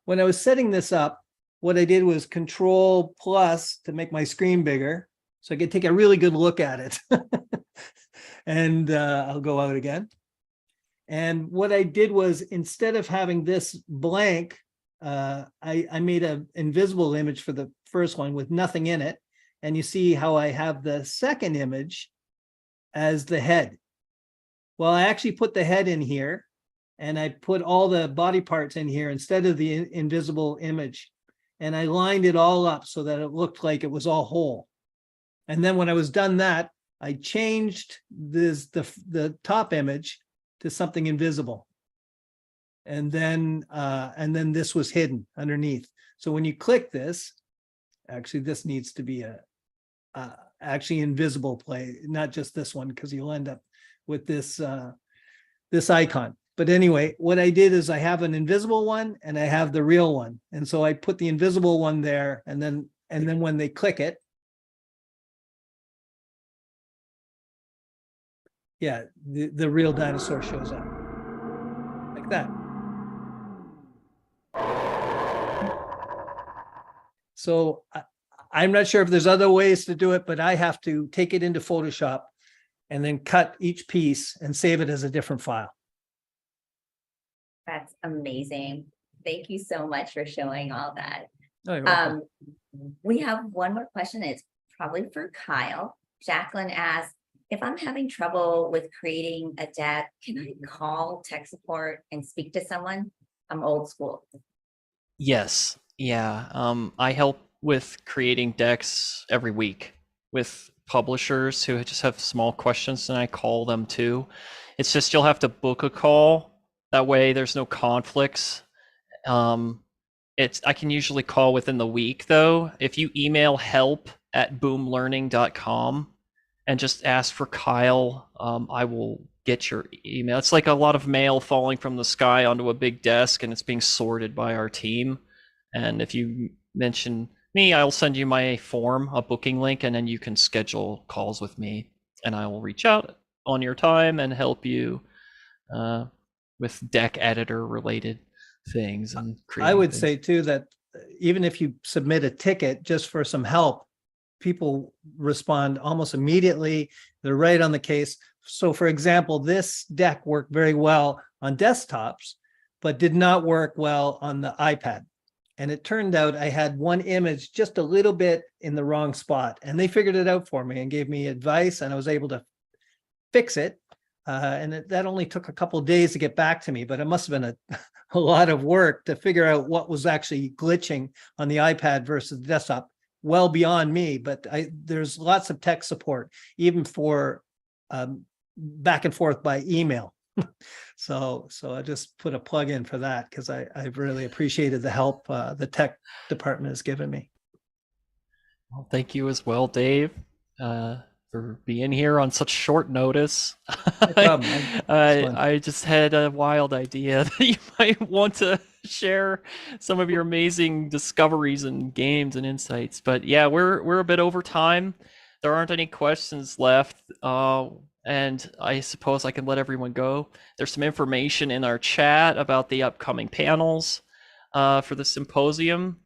When I was setting this up, what I did was Control plus to make my screen bigger so I could take a really good look at it. And I'll go out again. And what I did was, instead of having this blank, I made an invisible image for the first one with nothing in it. And you see how I have the second image as the head. Well, I actually put the head in here, and I put all the body parts in here instead of the invisible image. And I lined it all up so that it looked like it was all whole. And then when I was done that, I changed the top image to something invisible. And then this was hidden underneath. So when you click this, actually this needs to be a actually invisible play, not just this one, because you'll end up with this this icon. But anyway, what I did is I have an invisible one and I have the real one. And so I put the invisible one there, and then when they click it, yeah, the real dinosaur shows up like that. So I'm not sure if there's other ways to do it, but I have to take it into Photoshop and then cut each piece and save it as a different file. That's amazing. Thank you so much for showing all that. Oh, you're welcome. We have one more question. It's probably for Kyle. Jacqueline asked, if I'm having trouble with creating a deck, can I call tech support and speak to someone? I'm old school. Yes. Yeah. I help with creating decks every week with publishers who just have small questions, and I call them too. It's just you'll have to book a call. That way there's no conflicts. I can usually call within the week though. If you email help@boomlearning.com and just ask for Kyle, I will get your email. It's like a lot of mail falling from the sky onto a big desk, and it's being sorted by our team. And if you mention me, I'll send you my form, a booking link, and then you can schedule calls with me, and I will reach out on your time and help you with deck editor related things. And I would say too that even if you submit a ticket just for some help, people respond almost immediately. They're right on the case. So for example, this deck worked very well on desktops, but did not work well on the iPad. And it turned out I had one image just a little bit in the wrong spot, and they figured it out for me and gave me advice, and I was able to fix it. And that only took a couple of days to get back to me, but it must have been a lot of work to figure out what was actually glitching on the iPad versus the desktop, well beyond me. But there's lots of tech support, even for back and forth by email. So I just put a plug in for that, because I've really appreciated the help the tech department has given me. Well, thank you as well, Dave, for being here on such short notice. No problem. I just had a wild idea that you might want to share some of your amazing discoveries and games and insights. But yeah, we're a bit over time. There aren't any questions left. And I suppose I can let everyone go. There's some information in our chat about the upcoming panels for the symposium.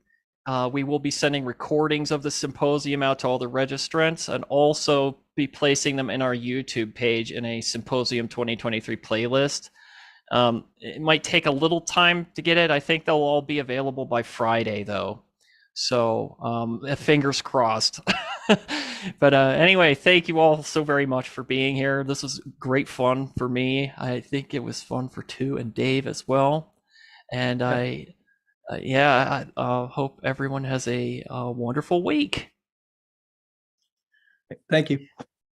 We will be sending recordings of the symposium out to all the registrants and also be placing them in our YouTube page in a Symposium 2023 playlist. It might take a little time to get it. I think they'll all be available by Friday, though. So fingers crossed. But anyway, thank you all so very much for being here. This was great fun for me. I think it was fun for Tu and Dave as well. And I hope everyone has a wonderful week. Thank you.